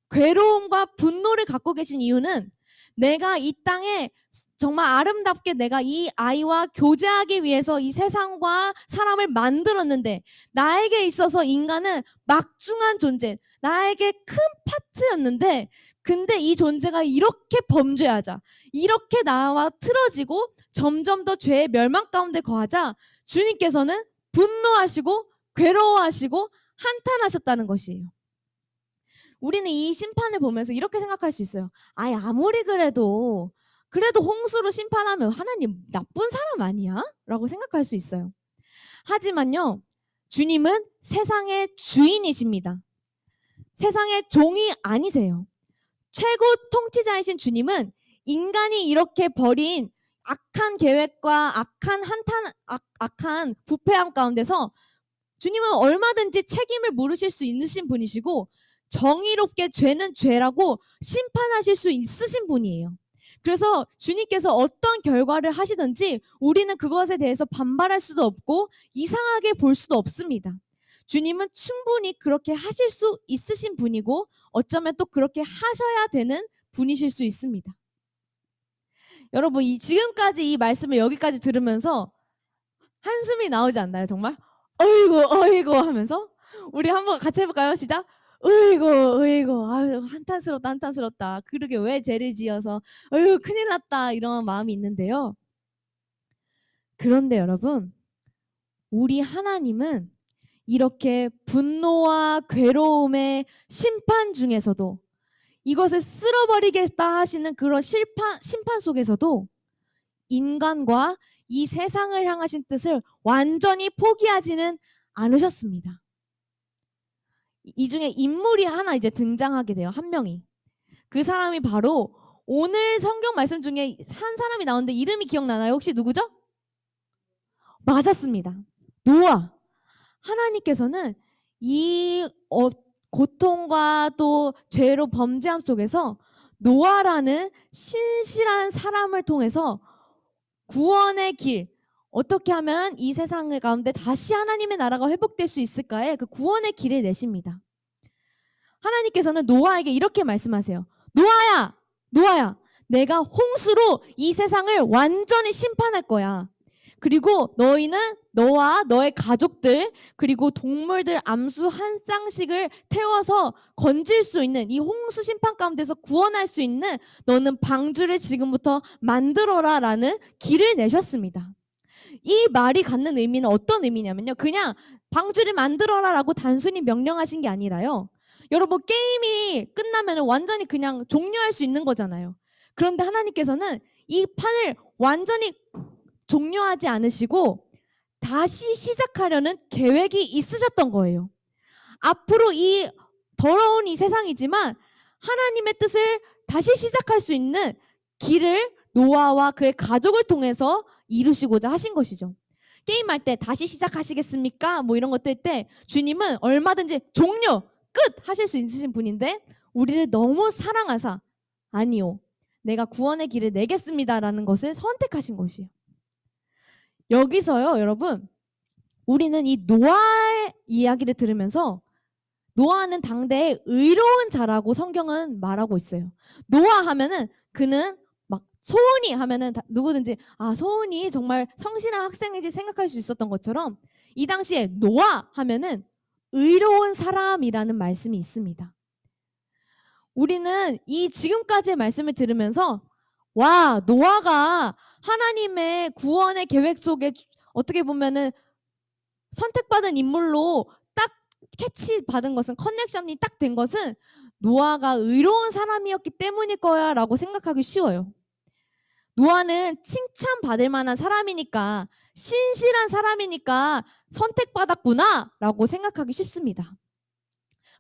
괴로움과 분노를 갖고 계신 이유는 내가 이 땅에 정말 아름답게 내가 이 아이와 교제하기 위해서 이 세상과 사람을 만들었는데 나에게 있어서 인간은 막중한 존재, 나에게 큰 파트였는데 근데 이 존재가 이렇게 범죄하자, 이렇게 나와 틀어지고 점점 더 죄의 멸망 가운데 거하자 주님께서는 분노하시고 괴로워하시고 한탄하셨다는 것이에요. 우리는 이 심판을 보면서 이렇게 생각할 수 있어요. 아예 아무리 그래도 홍수로 심판하면 하나님 나쁜 사람 아니야? 라고 생각할 수 있어요. 하지만요, 주님은 세상의 주인이십니다. 세상의 종이 아니세요. 최고 통치자이신 주님은 인간이 이렇게 버린 악한 계획과 악한 부패함 가운데서 주님은 얼마든지 책임을 물으실 수 있으신 분이시고 정의롭게 죄는 죄라고 심판하실 수 있으신 분이에요. 그래서 주님께서 어떤 결과를 하시든지 우리는 그것에 대해서 반발할 수도 없고 이상하게 볼 수도 없습니다. 주님은 충분히 그렇게 하실 수 있으신 분이고 어쩌면 또 그렇게 하셔야 되는 분이실 수 있습니다. 여러분, 지금까지 이 말씀을 여기까지 들으면서 한숨이 나오지 않나요? 정말 어이구 하면서 우리 한번 같이 해볼까요? 시작. 어이구 아유 한탄스럽다. 그러게 왜 죄를 지어서 어휴 큰일 났다, 이런 마음이 있는데요. 그런데 여러분, 우리 하나님은 이렇게 분노와 괴로움의 심판 중에서도 이것을 쓸어버리겠다 하시는 그런 심판 속에서도 인간과 이 세상을 향하신 뜻을 완전히 포기하지는 않으셨습니다. 이 중에 인물이 하나 이제 등장하게 돼요. 한 명이. 그 사람이 바로 오늘 성경 말씀 중에 한 사람이 나오는데 이름이 기억나나요? 혹시 누구죠? 맞았습니다. 노아. 하나님께서는 이 고통과 또 죄로 범죄함 속에서 노아라는 신실한 사람을 통해서 구원의 길, 어떻게 하면 이 세상 가운데 다시 하나님의 나라가 회복될 수 있을까에 그 구원의 길을 내십니다. 하나님께서는 노아에게 이렇게 말씀하세요. 노아야, 노아야, 내가 홍수로 이 세상을 완전히 심판할 거야. 그리고 너희는 너와 너의 가족들 그리고 동물들 암수 한 쌍씩을 태워서 건질 수 있는 이 홍수 심판 가운데서 구원할 수 있는 너는 방주를 지금부터 만들어라 라는 길을 내셨습니다. 이 말이 갖는 의미는 어떤 의미냐면요. 그냥 방주를 만들어라 라고 단순히 명령하신 게 아니라요. 여러분 게임이 끝나면 완전히 그냥 종료할 수 있는 거잖아요. 그런데 하나님께서는 이 판을 완전히 종료하지 않으시고 다시 시작하려는 계획이 있으셨던 거예요. 앞으로 이 더러운 이 세상이지만 하나님의 뜻을 다시 시작할 수 있는 길을 노아와 그의 가족을 통해서 이루시고자 하신 것이죠. 게임할 때 다시 시작하시겠습니까? 뭐 이런 것들 때 주님은 얼마든지 종료, 끝 하실 수 있으신 분인데 우리를 너무 사랑하사 아니요, 내가 구원의 길을 내겠습니다라는 것을 선택하신 것이에요. 여기서요, 여러분, 우리는 이 노아의 이야기를 들으면서 노아는 당대의 의로운 자라고 성경은 말하고 있어요. 노아 하면은 그는 막 소은이 하면은 누구든지 아, 소은이 정말 성실한 학생이지 생각할 수 있었던 것처럼 이 당시에 노아 하면은 의로운 사람이라는 말씀이 있습니다. 우리는 이 지금까지의 말씀을 들으면서 와, 노아가 하나님의 구원의 계획 속에 어떻게 보면은 선택받은 인물로 딱 캐치받은 것은 커넥션이 딱 된 것은 노아가 의로운 사람이었기 때문일 거야 라고 생각하기 쉬워요. 노아는 칭찬받을 만한 사람이니까 신실한 사람이니까 선택받았구나 라고 생각하기 쉽습니다.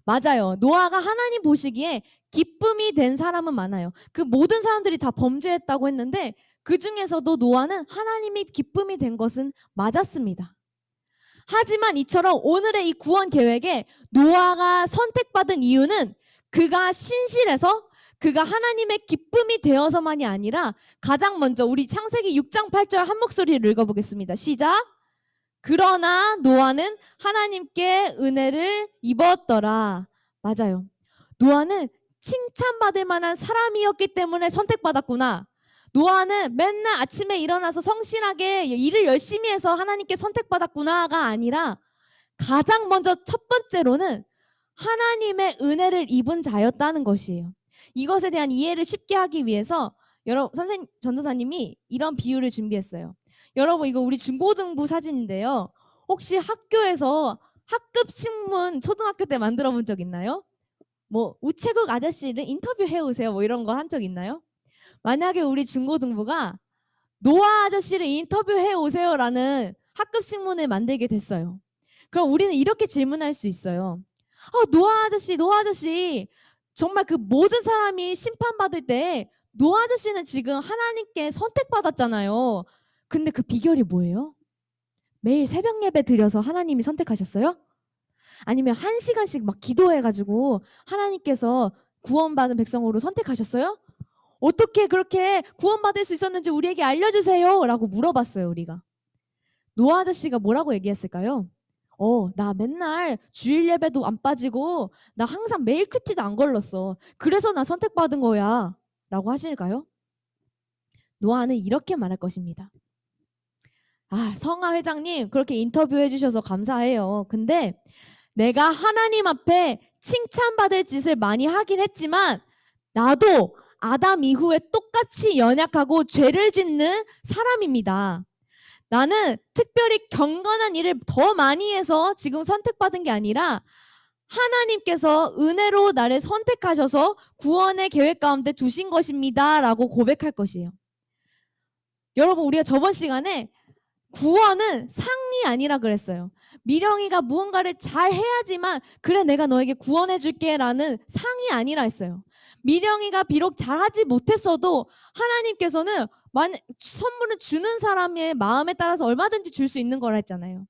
맞아요. 노아가 하나님 보시기에 기쁨이 된 사람은 많아요. 그 모든 사람들이 다 범죄했다고 했는데 그 중에서도 노아는 하나님이 기쁨이 된 것은 맞았습니다. 하지만 이처럼 오늘의 이 구원 계획에 노아가 선택받은 이유는 그가 신실해서 그가 하나님의 기쁨이 되어서만이 아니라 가장 먼저 우리 창세기 6장 8절 한 목소리를 읽어보겠습니다. 시작! 그러나 노아는 하나님께 은혜를 입었더라. 맞아요. 노아는 칭찬받을 만한 사람이었기 때문에 선택받았구나. 노아는 맨날 아침에 일어나서 성실하게 일을 열심히 해서 하나님께 선택받았구나가 아니라 가장 먼저 첫 번째로는 하나님의 은혜를 입은 자였다는 것이에요. 이것에 대한 이해를 쉽게 하기 위해서 여러분 선생님 전도사님이 이런 비유를 준비했어요. 여러분 이거 우리 중고등부 사진인데요. 혹시 학교에서 학급 신문 초등학교 때 만들어 본 적 있나요? 뭐 우체국 아저씨를 인터뷰해 오세요. 뭐 이런 거 한 적 있나요? 만약에 우리 중고등부가 노아 아저씨를 인터뷰해 오세요라는 학급 신문을 만들게 됐어요. 그럼 우리는 이렇게 질문할 수 있어요. 노아 아저씨 정말 그 모든 사람이 심판받을 때 노아 아저씨는 지금 하나님께 선택받았잖아요. 근데 그 비결이 뭐예요? 매일 새벽 예배 드려서 하나님이 선택하셨어요? 아니면 1시간씩 막 기도해가지고 하나님께서 구원받은 백성으로 선택하셨어요? 어떻게 그렇게 구원받을 수 있었는지 우리에게 알려주세요 라고 물어봤어요. 우리가. 노아 아저씨가 뭐라고 얘기했을까요? 나 맨날 주일 예배도 안 빠지고 나 항상 매일 큐티도 안 걸렀어. 그래서 나 선택받은 거야 라고 하실까요? 노아는 이렇게 말할 것입니다. 성하 회장님 그렇게 인터뷰해 주셔서 감사해요. 근데 내가 하나님 앞에 칭찬받을 짓을 많이 하긴 했지만 나도 아담 이후에 똑같이 연약하고 죄를 짓는 사람입니다. 나는 특별히 경건한 일을 더 많이 해서 지금 선택받은 게 아니라 하나님께서 은혜로 나를 선택하셔서 구원의 계획 가운데 두신 것입니다 라고 고백할 것이에요. 여러분 우리가 저번 시간에 구원은 상이 아니라 그랬어요. 미령이가 무언가를 잘 해야지만 그래 내가 너에게 구원해 줄게 라는 상이 아니라 했어요. 미령이가 비록 잘하지 못했어도 하나님께서는 선물을 주는 사람의 마음에 따라서 얼마든지 줄 수 있는 거라 했잖아요.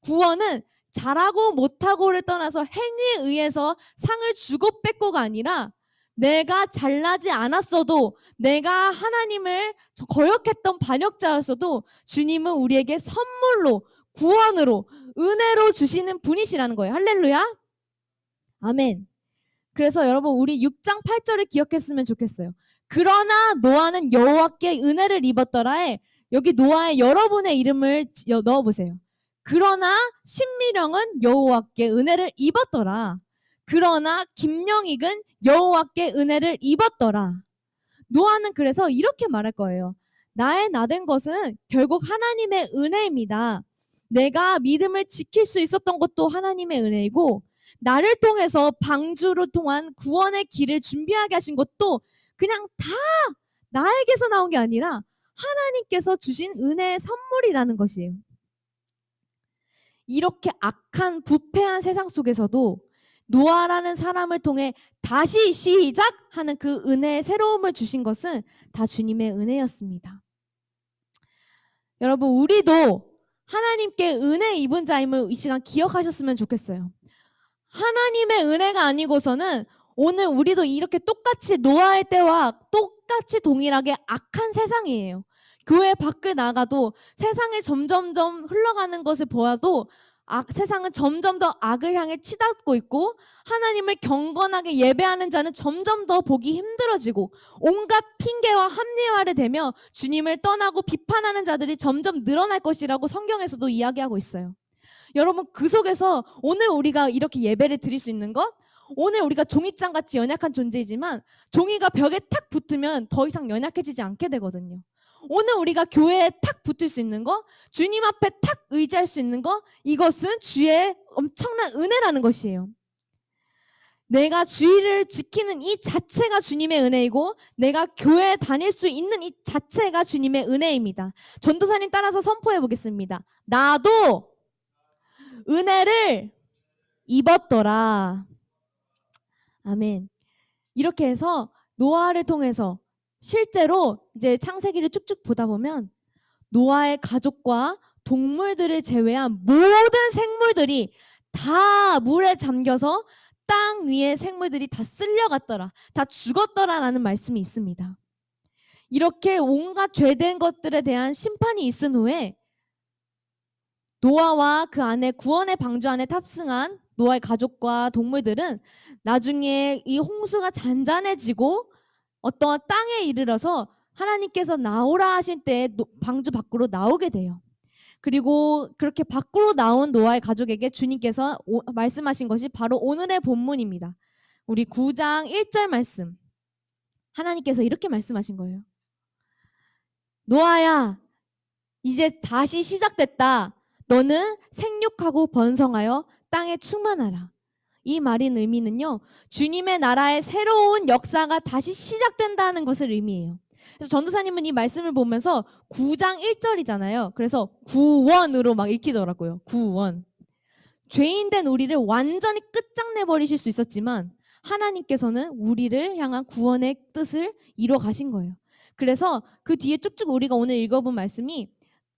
구원은 잘하고 못하고를 떠나서 행위에 의해서 상을 주고 뺏고가 아니라 내가 잘나지 않았어도 내가 하나님을 거역했던 반역자였어도 주님은 우리에게 선물로 구원으로 은혜로 주시는 분이시라는 거예요. 할렐루야. 아멘. 그래서 여러분 우리 6장 8절을 기억했으면 좋겠어요. 그러나 노아는 여호와께 은혜를 입었더라에 여기 노아의 여러분의 이름을 넣어보세요. 그러나 신미령은 여호와께 은혜를 입었더라. 그러나 김영익은 여호와께 은혜를 입었더라. 노아는 그래서 이렇게 말할 거예요. 나의 나된 것은 결국 하나님의 은혜입니다. 내가 믿음을 지킬 수 있었던 것도 하나님의 은혜이고 나를 통해서 방주로 통한 구원의 길을 준비하게 하신 것도 그냥 다 나에게서 나온 게 아니라 하나님께서 주신 은혜의 선물이라는 것이에요. 이렇게 악한 부패한 세상 속에서도 노아라는 사람을 통해 다시 시작하는 그 은혜의 새로움을 주신 것은 다 주님의 은혜였습니다. 여러분 우리도 하나님께 은혜 입은 자임을 이 시간 기억하셨으면 좋겠어요. 하나님의 은혜가 아니고서는 오늘 우리도 이렇게 똑같이 노아의 때와 똑같이 동일하게 악한 세상이에요. 교회 밖을 나가도 세상에 점점점 흘러가는 것을 보아도 세상은 점점 더 악을 향해 치닫고 있고 하나님을 경건하게 예배하는 자는 점점 더 보기 힘들어지고 온갖 핑계와 합리화를 대며 주님을 떠나고 비판하는 자들이 점점 늘어날 것이라고 성경에서도 이야기하고 있어요. 여러분 그 속에서 오늘 우리가 이렇게 예배를 드릴 수 있는 것, 오늘 우리가 종이장같이 연약한 존재이지만 종이가 벽에 탁 붙으면 더 이상 연약해지지 않게 되거든요. 오늘 우리가 교회에 탁 붙을 수 있는 거, 주님 앞에 탁 의지할 수 있는 거, 이것은 주의 엄청난 은혜라는 것이에요. 내가 주의를 지키는 이 자체가 주님의 은혜이고 내가 교회에 다닐 수 있는 이 자체가 주님의 은혜입니다. 전도사님 따라서 선포해 보겠습니다. 나도 은혜를 입었더라. 아멘. 이렇게 해서 노아를 통해서 실제로 이제 창세기를 쭉쭉 보다 보면 노아의 가족과 동물들을 제외한 모든 생물들이 다 물에 잠겨서 땅 위의 생물들이 다 쓸려갔더라, 다 죽었더라라는 말씀이 있습니다. 이렇게 온갖 죄된 것들에 대한 심판이 있은 후에 노아와 그 안에 구원의 방주 안에 탑승한 노아의 가족과 동물들은 나중에 이 홍수가 잔잔해지고 어떠한 땅에 이르러서 하나님께서 나오라 하신 때에 방주 밖으로 나오게 돼요. 그리고 그렇게 밖으로 나온 노아의 가족에게 주님께서 말씀하신 것이 바로 오늘의 본문입니다. 우리 9장 1절 말씀. 하나님께서 이렇게 말씀하신 거예요. 노아야, 이제 다시 시작됐다. 너는 생육하고 번성하여 땅에 충만하라. 이 말인 의미는요, 주님의 나라의 새로운 역사가 다시 시작된다는 것을 의미해요. 그래서 전도사님은 이 말씀을 보면서 9장 1절이잖아요. 그래서 구원으로 막 읽히더라고요. 구원. 죄인된 우리를 완전히 끝장내버리실 수 있었지만 하나님께서는 우리를 향한 구원의 뜻을 이뤄 가신 거예요. 그래서 그 뒤에 쭉쭉 우리가 오늘 읽어본 말씀이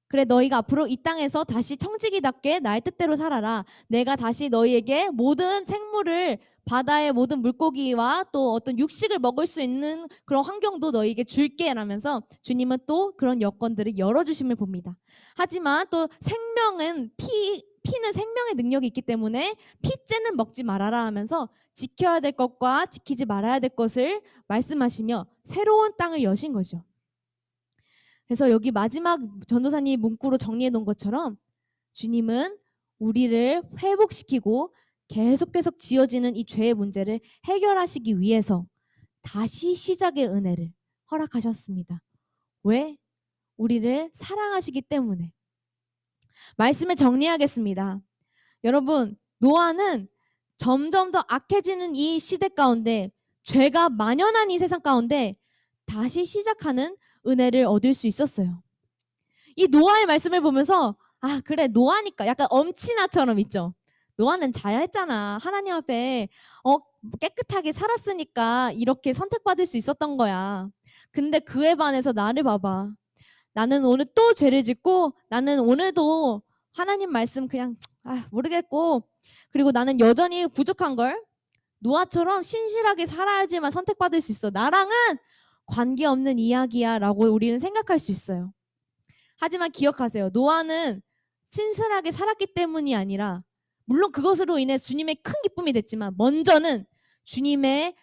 그래 너희가 앞으로 이 땅에서 다시 청지기답게 나의 뜻대로 살아라. 내가 다시 너희에게 모든 생물을 바다의 모든 물고기와 또 어떤 육식을 먹을 수 있는 그런 환경도 너희에게 줄게 라면서 주님은 또 그런 여건들을 열어주심을 봅니다. 하지만 또 생명은 피는 생명의 능력이 있기 때문에 피째는 먹지 말아라 하면서 지켜야 될 것과 지키지 말아야 될 것을 말씀하시며 새로운 땅을 여신 거죠. 그래서 여기 마지막 전도사님이 문구로 정리해 놓은 것처럼 주님은 우리를 회복시키고 계속 지어지는 이 죄의 문제를 해결하시기 위해서 다시 시작의 은혜를 허락하셨습니다. 왜? 우리를 사랑하시기 때문에. 말씀을 정리하겠습니다. 여러분, 노아는 점점 더 악해지는 이 시대 가운데 죄가 만연한 이 세상 가운데 다시 시작하는 은혜를 얻을 수 있었어요. 이 노아의 말씀을 보면서 아 그래 노아니까 약간 엄친아처럼 있죠. 노아는 잘했잖아. 하나님 앞에 깨끗하게 살았으니까 이렇게 선택받을 수 있었던 거야. 근데 그에 반해서 나를 봐봐. 나는 오늘 또 죄를 짓고 나는 오늘도 하나님 말씀 그냥 모르겠고 그리고 나는 여전히 부족한 걸 노아처럼 신실하게 살아야지만 선택받을 수 있어. 나랑은 관계없는 이야기야 라고 우리는 생각할 수 있어요. 하지만 기억하세요. 노아는 신실하게 살았기 때문이 아니라 물론 그것으로 인해 주님의 큰 기쁨이 됐지만 먼저는 주님의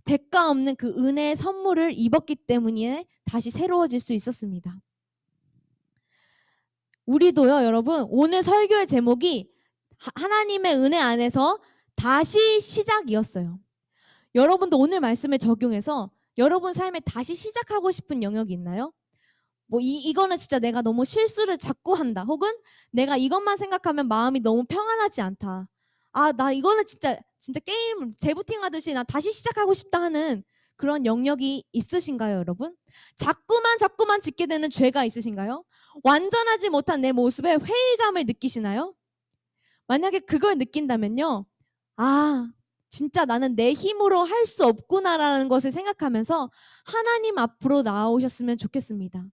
대가 없는 그 은혜의 선물을 입었기 때문에 다시 새로워질 수 있었습니다. 우리도요, 여러분, 오늘 설교의 제목이 하나님의 은혜 안에서 다시 시작이었어요. 여러분도 오늘 말씀을 적용해서 여러분 삶에 다시 시작하고 싶은 영역이 있나요? 뭐 이거는 진짜 내가 너무 실수를 자꾸 한다. 혹은 내가 이것만 생각하면 마음이 너무 평안하지 않다. 아, 나 이거는 진짜 게임 재부팅 하듯이 나 다시 시작하고 싶다 하는 그런 영역이 있으신가요, 여러분? 자꾸만 짓게 되는 죄가 있으신가요? 완전하지 못한 내 모습에 회의감을 느끼시나요? 만약에 그걸 느낀다면요. 아, 진짜 나는 내 힘으로 할 수 없구나라는 것을 생각하면서 하나님 앞으로 나아오셨으면 좋겠습니다.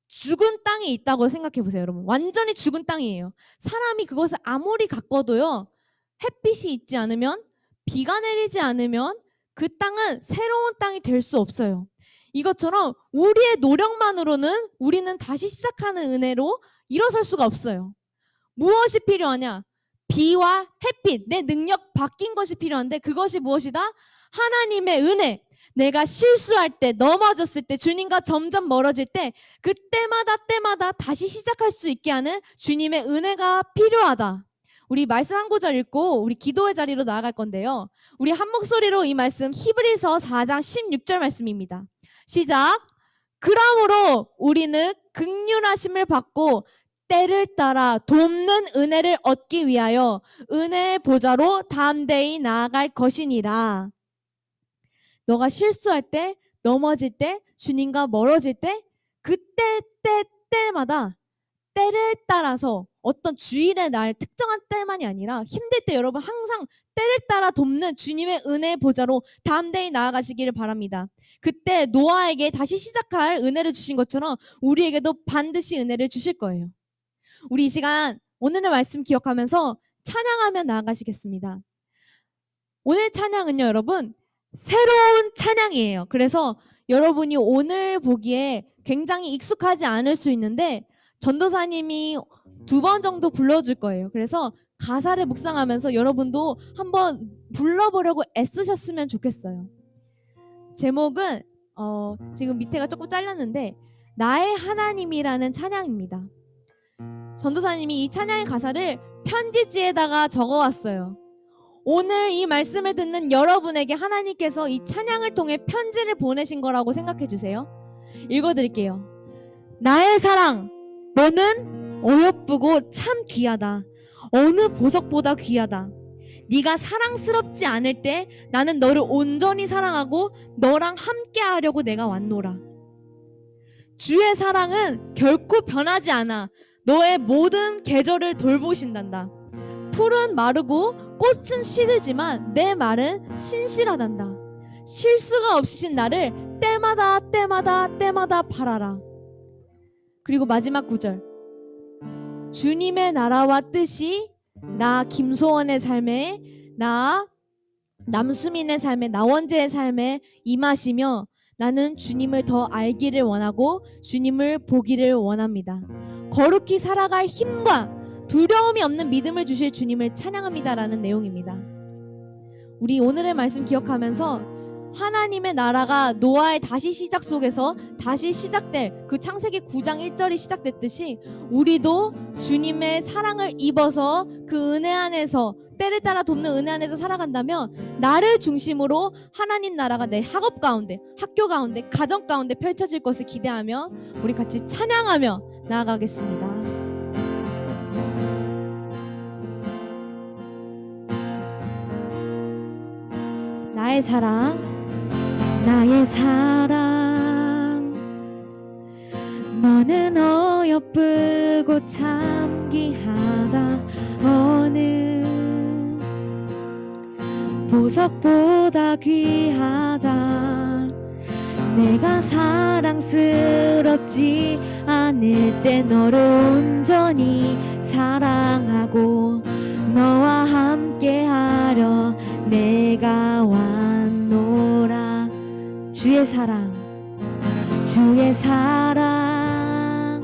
죽은 땅이 있다고 생각해 보세요, 여러분. 완전히 죽은 땅이에요. 사람이 그것을 아무리 가꿔도요, 햇빛이 있지 않으면, 비가 내리지 않으면 그 땅은 새로운 땅이 될 수 없어요. 이것처럼 우리의 노력만으로는 우리는 다시 시작하는 은혜로 일어설 수가 없어요. 무엇이 필요하냐? 비와 햇빛, 내 능력 바뀐 것이 필요한데 그것이 무엇이다? 하나님의 은혜. 내가 실수할 때, 넘어졌을 때, 주님과 점점 멀어질 때 그때마다 다시 시작할 수 있게 하는 주님의 은혜가 필요하다. 우리 말씀 한 구절 읽고 우리 기도의 자리로 나아갈 건데요. 우리 한 목소리로 이 말씀 히브리서 4장 16절 말씀입니다. 시작. 그러므로 우리는 긍휼하심을 받고 때를 따라 돕는 은혜를 얻기 위하여 은혜의 보좌로 담대히 나아갈 것이니라. 너가 실수할 때, 넘어질 때, 주님과 멀어질 때, 때마다 때를 따라서 어떤 주일의 날 특정한 때만이 아니라 힘들 때 여러분 항상 때를 따라 돕는 주님의 은혜의 보좌로 담대히 나아가시기를 바랍니다. 그때 노아에게 다시 시작할 은혜를 주신 것처럼 우리에게도 반드시 은혜를 주실 거예요. 우리 이 시간 오늘의 말씀 기억하면서 찬양하며 나아가시겠습니다. 오늘 찬양은요, 여러분, 새로운 찬양이에요. 그래서 여러분이 오늘 보기에 굉장히 익숙하지 않을 수 있는데 전도사님이 2번 정도 불러줄 거예요. 그래서 가사를 묵상하면서 여러분도 한번 불러보려고 애쓰셨으면 좋겠어요. 제목은 지금 밑에가 조금 잘렸는데 나의 하나님이라는 찬양입니다. 전도사님이 이 찬양의 가사를 편지지에다가 적어왔어요. 오늘 이 말씀을 듣는 여러분에게 하나님께서 이 찬양을 통해 편지를 보내신 거라고 생각해 주세요. 읽어드릴게요. 나의 사랑, 너는 어여쁘고 참 귀하다. 어느 보석보다 귀하다. 네가 사랑스럽지 않을 때 나는 너를 온전히 사랑하고 너랑 함께 하려고 내가 왔노라. 주의 사랑은 결코 변하지 않아. 너의 모든 계절을 돌보신단다. 풀은 마르고 꽃은 시들지만 내 말은 신실하단다. 실수가 없으신 나를 때마다 바라라. 그리고 마지막 구절. 주님의 나라와 뜻이 나 김소원의 삶에, 나 남수민의 삶에, 나원재의 삶에 임하시며 나는 주님을 더 알기를 원하고 주님을 보기를 원합니다. 거룩히 살아갈 힘과 두려움이 없는 믿음을 주실 주님을 찬양합니다라는 내용입니다. 우리 오늘의 말씀 기억하면서 하나님의 나라가 노아의 다시 시작 속에서 다시 시작될 그 창세기 9장 1절이 시작됐듯이 우리도 주님의 사랑을 입어서 그 은혜 안에서 때를 따라 돕는 은혜 안에서 살아간다면 나를 중심으로 하나님 나라가 내 학업 가운데, 학교 가운데, 가정 가운데 펼쳐질 것을 기대하며 우리 같이 찬양하며 나아가겠습니다. 나의 사랑, 나의 사랑, 너는 어여쁘고 참 귀하다. 어느 보석보다 귀하다. 내가 사랑스럽지 않을 때 너를 온전히 사랑하고 너와 함께하려 내가 왔노라. 주의 사랑, 주의 사랑,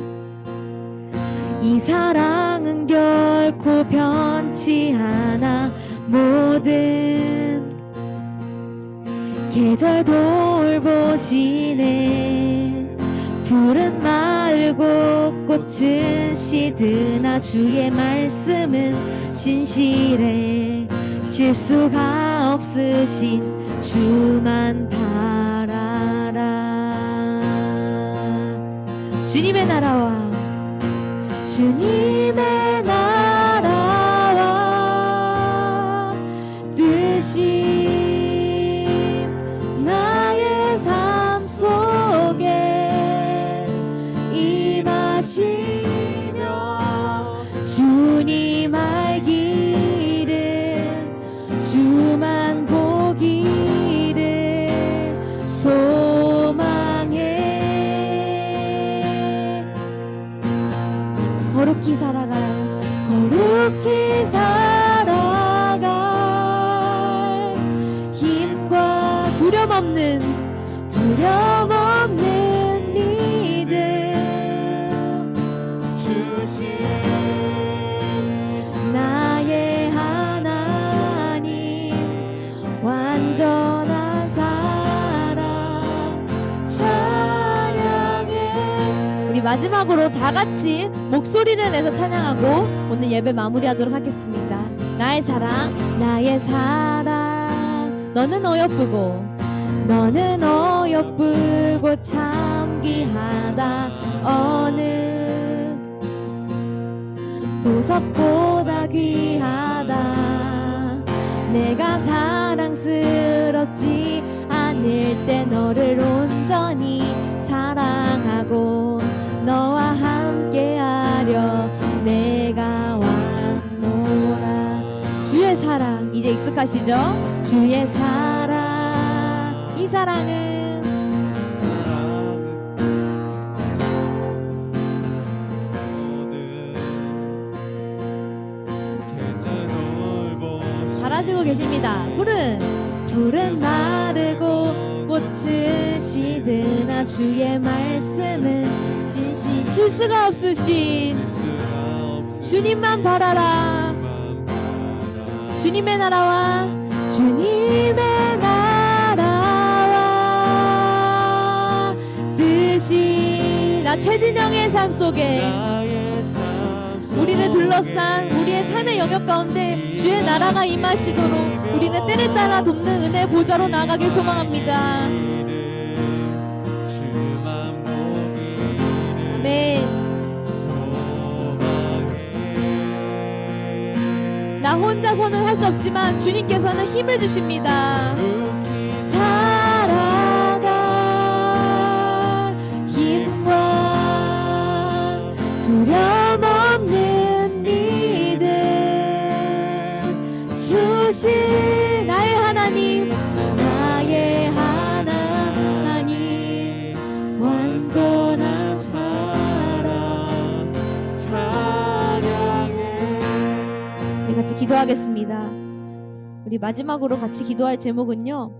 이 사랑은 결코 변치 않아. 모든 계절 돌보시네. 푸른 마을고 꽃은 시드나 주의 말씀은 신실해. 실수가 없으신 주만 바라라. 주님의 나라와 주님의 나라와 뜻이 나의 삶 속에 임하시며 주님 알기를 주만 보기를 소망해. 거룩히 살아갈 힘과 두려움 없는 믿음 주신 나의 하나님. 완전한 사랑 찬양해. 우리 마지막으로 다 같이 목소리를 내서 찬양하고 오늘 예배 마무리하도록 하겠습니다. 나의 사랑 너는 어여쁘고 참 귀하다. 어느 보석보다 귀하다. 내가 사랑스럽지 않을 때 너를 온전히 사랑하고 너와 함께하려 내가 왔노라. 주의 사랑 이제 익숙하시죠? 주의 사랑, 이 사랑은 잘하시고 계십니다. 푸른 마르고 꽃은 시드나 주의 말씀은 실수가 없으신 주님만 바라라. 주님의 나라와 뜻이 나 최진영의 삶 속에 우리를 둘러싼 우리의 삶의 영역 가운데 주의 나라가 임하시도록 우리는 때를 따라 돕는 은혜 보좌로 나아가길 소망합니다. 아멘. 나 혼자서는 할 수 없지만 주님께서는 힘을 주십니다. 살아갈 힘과 두려움 없는 믿음 주신 나의 하나님 완전한 사랑 찬양해. 우리 같이 기도하겠습니다. 우리 마지막으로 같이 기도할 제목은요,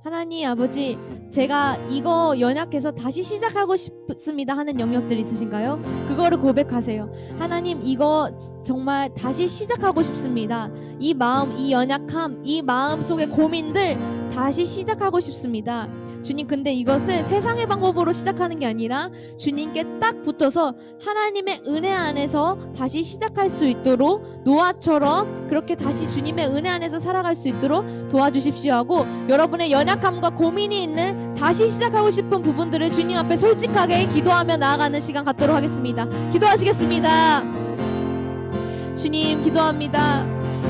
하나님 아버지, 제가 이거 연약해서 다시 시작하고 싶습니다 하는 영역들 있으신가요? 그거를 고백하세요. 하나님, 이거 정말 다시 시작하고 싶습니다. 이 마음, 이 연약함, 이 마음 속의 고민들 다시 시작하고 싶습니다. 주님, 근데 이것을 세상의 방법으로 시작하는 게 아니라 주님께 딱 붙어서 하나님의 은혜 안에서 다시 시작할 수 있도록, 노아처럼 그렇게 다시 주님의 은혜 안에서 살아갈 수 있도록 도와주십시오 하고, 여러분의 연약함과 고민이 있는 다시 시작하고 싶은 부분들을 주님 앞에 솔직하게 기도하며 나아가는 시간 갖도록 하겠습니다. 기도하시겠습니다. 주님, 기도합니다.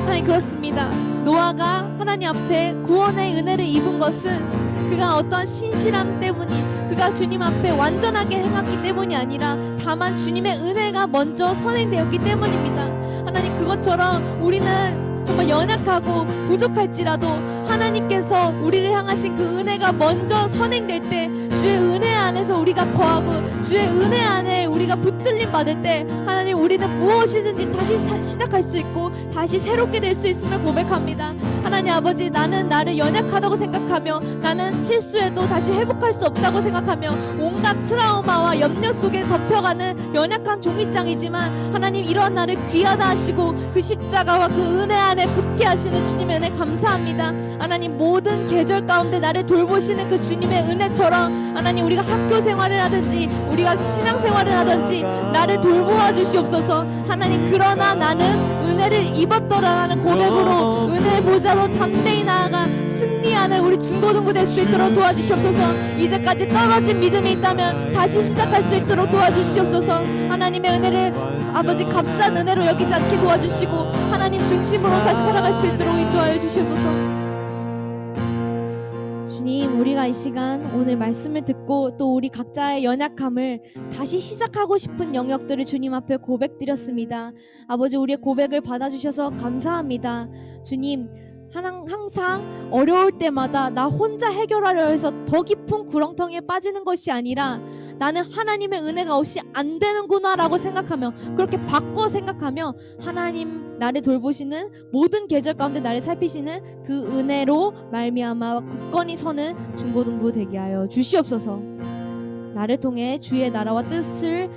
하나님, 그렇습니다. 노아가 하나님 앞에 구원의 은혜를 입은 것은 그가 어떤 신실함 때문이, 그가 주님 앞에 완전하게 행했기 때문이 아니라 다만 주님의 은혜가 먼저 선행되었기 때문입니다. 하나님, 그것처럼 우리는 정말 연약하고 부족할지라도 하나님께서 우리를 향하신 그 은혜가 먼저 선행될 때, 주의 은혜 안에서 우리가 거하고 주의 은혜 안에 우리가 붙들림 받을 때, 하나님, 우리는 무엇이든지 다시 시작할 수 있고 다시 새롭게 될 수 있음을 고백합니다. 하나님, 하나님 아버지, 나는 나를 연약하다고 생각하며 나는 실수해도 다시 회복할 수 없다고 생각하며 온갖 트라우마와 염려 속에 덮여가는 연약한 종이장이지만 하나님, 이러한 나를 귀하다 하시고 그 십자가와 그 은혜 안에 붙게 하시는 주님의 은혜 감사합니다. 하나님, 모든 계절 가운데 나를 돌보시는 그 주님의 은혜처럼 하나님, 우리가 학교 생활을 하든지 우리가 신앙 생활을 하든지 나를 돌보아 주시옵소서. 하나님, 그러나 나는 은혜를 입었더라라는 고백으로 은혜의 보좌로 담대히 나아가 승리하는 우리 중고등부 될 수 있도록 도와주시옵소서. 이제까지 떨어진 믿음이 있다면 다시 시작할 수 있도록 도와주시옵소서. 하나님의 은혜를 아버지 값싼 은혜로 여기지 않게 도와주시고 하나님 중심으로 다시 살아갈 수 있도록 인도하여 주시옵소서. 주님, 우리가 이 시간 오늘 말씀을 듣고 또 우리 각자의 연약함을 다시 시작하고 싶은 영역들을 주님 앞에 고백드렸습니다. 아버지, 우리의 고백을 받아주셔서 감사합니다. 주님, 항상 어려울 때마다 나 혼자 해결하려 해서 더 깊은 구렁텅이에 빠지는 것이 아니라 나는 하나님의 은혜가 없이 안 되는구나 라고 생각하며, 그렇게 바꿔 생각하며 하나님 나를 돌보시는 모든 계절 가운데 나를 살피시는 그 은혜로 말미암아 굳건히 서는 중고등부 되게 하여 주시옵소서. 나를 통해 주의 나라와 뜻을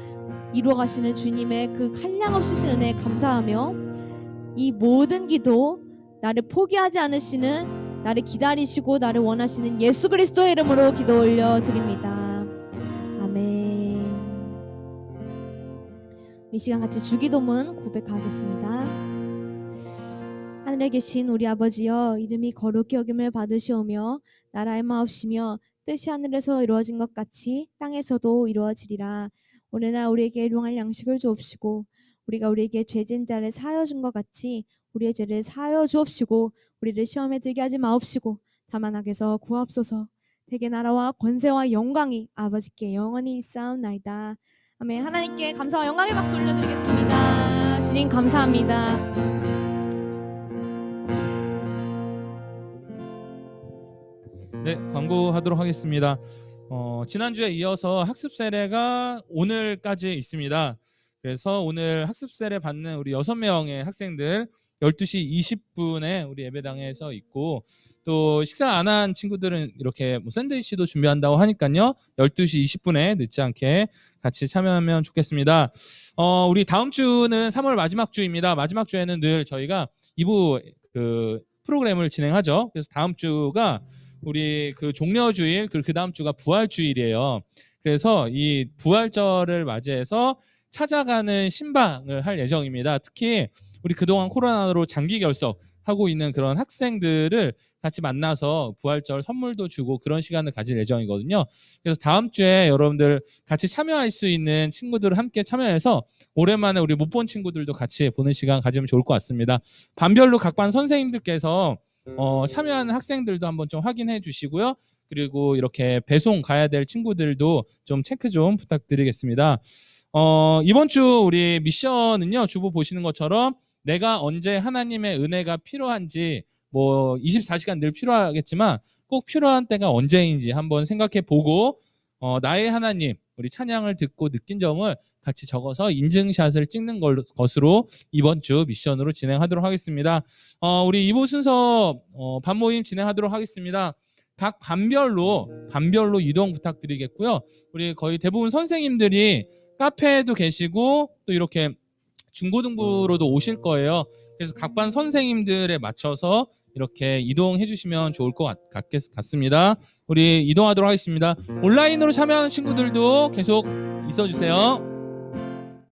이루어 가시는 주님의 그 한량없으신 은혜에 감사하며 이 모든 기도 나를 포기하지 않으시는, 나를 기다리시고 나를 원하시는 예수 그리스도의 이름으로 기도 올려 드립니다. 아멘. 이 시간 같이 주기도문 고백하겠습니다. 하늘에 계신 우리 아버지여, 이름이 거룩히 여김을 받으시오며 나라의 마옵시며 뜻이 하늘에서 이루어진 것 같이 땅에서도 이루어지리라. 오늘날 우리에게 일용할 양식을 주옵시고 우리가 우리에게 죄진 자를 사하여 준 것 같이 우리의 죄를 사하여 주옵시고 우리를 시험에 들게 하지 마옵시고 다만 악에서 구하옵소서. 대개 나라와 권세와 영광이 아버지께 영원히 있사옵나이다. 아멘. 하나님께 감사와 영광의 박수 올려드리겠습니다. 주님 감사합니다. 네, 광고하도록 하겠습니다. 지난주에 이어서 학습 세례가 오늘까지 있습니다. 그래서 오늘 학습 세례 받는 우리 6명의 학생들 12시 20분에 우리 예배당에서 있고, 또 식사 안 한 친구들은 이렇게 뭐 샌드위치도 준비한다고 하니까요. 12시 20분에 늦지 않게 같이 참여하면 좋겠습니다. 우리 다음 주는 3월 마지막 주입니다. 마지막 주에는 늘 저희가 2부 그 프로그램을 진행하죠. 그래서 다음 주가 우리 그 종려주일, 그 다음 주가 부활주일이에요. 그래서 이 부활절을 맞이해서 찾아가는 신방을 할 예정입니다. 특히 우리 그동안 코로나로 장기 결석하고 있는 그런 학생들을 같이 만나서 부활절 선물도 주고 그런 시간을 가질 예정이거든요. 그래서 다음 주에 여러분들 같이 참여할 수 있는 친구들을 함께 참여해서 오랜만에 우리 못 본 친구들도 같이 보는 시간 가지면 좋을 것 같습니다. 반별로 각 반 선생님들께서 참여하는 학생들도 한번 좀 확인해 주시고요. 그리고 이렇게 배송 가야 될 친구들도 좀 체크 좀 부탁드리겠습니다. 이번 주 우리 미션은요, 주보 보시는 것처럼 내가 언제 하나님의 은혜가 필요한지, 뭐 24시간 늘 필요하겠지만 꼭 필요한 때가 언제인지 한번 생각해 보고 나의 하나님, 우리 찬양을 듣고 느낀 점을 같이 적어서 인증샷을 찍는 것으로 이번 주 미션으로 진행하도록 하겠습니다. 우리 2부 순서 반모임 진행하도록 하겠습니다. 각 반별로 이동 부탁드리겠고요. 우리 거의 대부분 선생님들이 카페에도 계시고 또 이렇게 중고등부로도 오실 거예요. 그래서 각 반 선생님들에 맞춰서 이렇게 이동해 주시면 좋을 것 같습니다. 우리 이동하도록 하겠습니다. 온라인으로 참여하는 친구들도 계속 있어 주세요.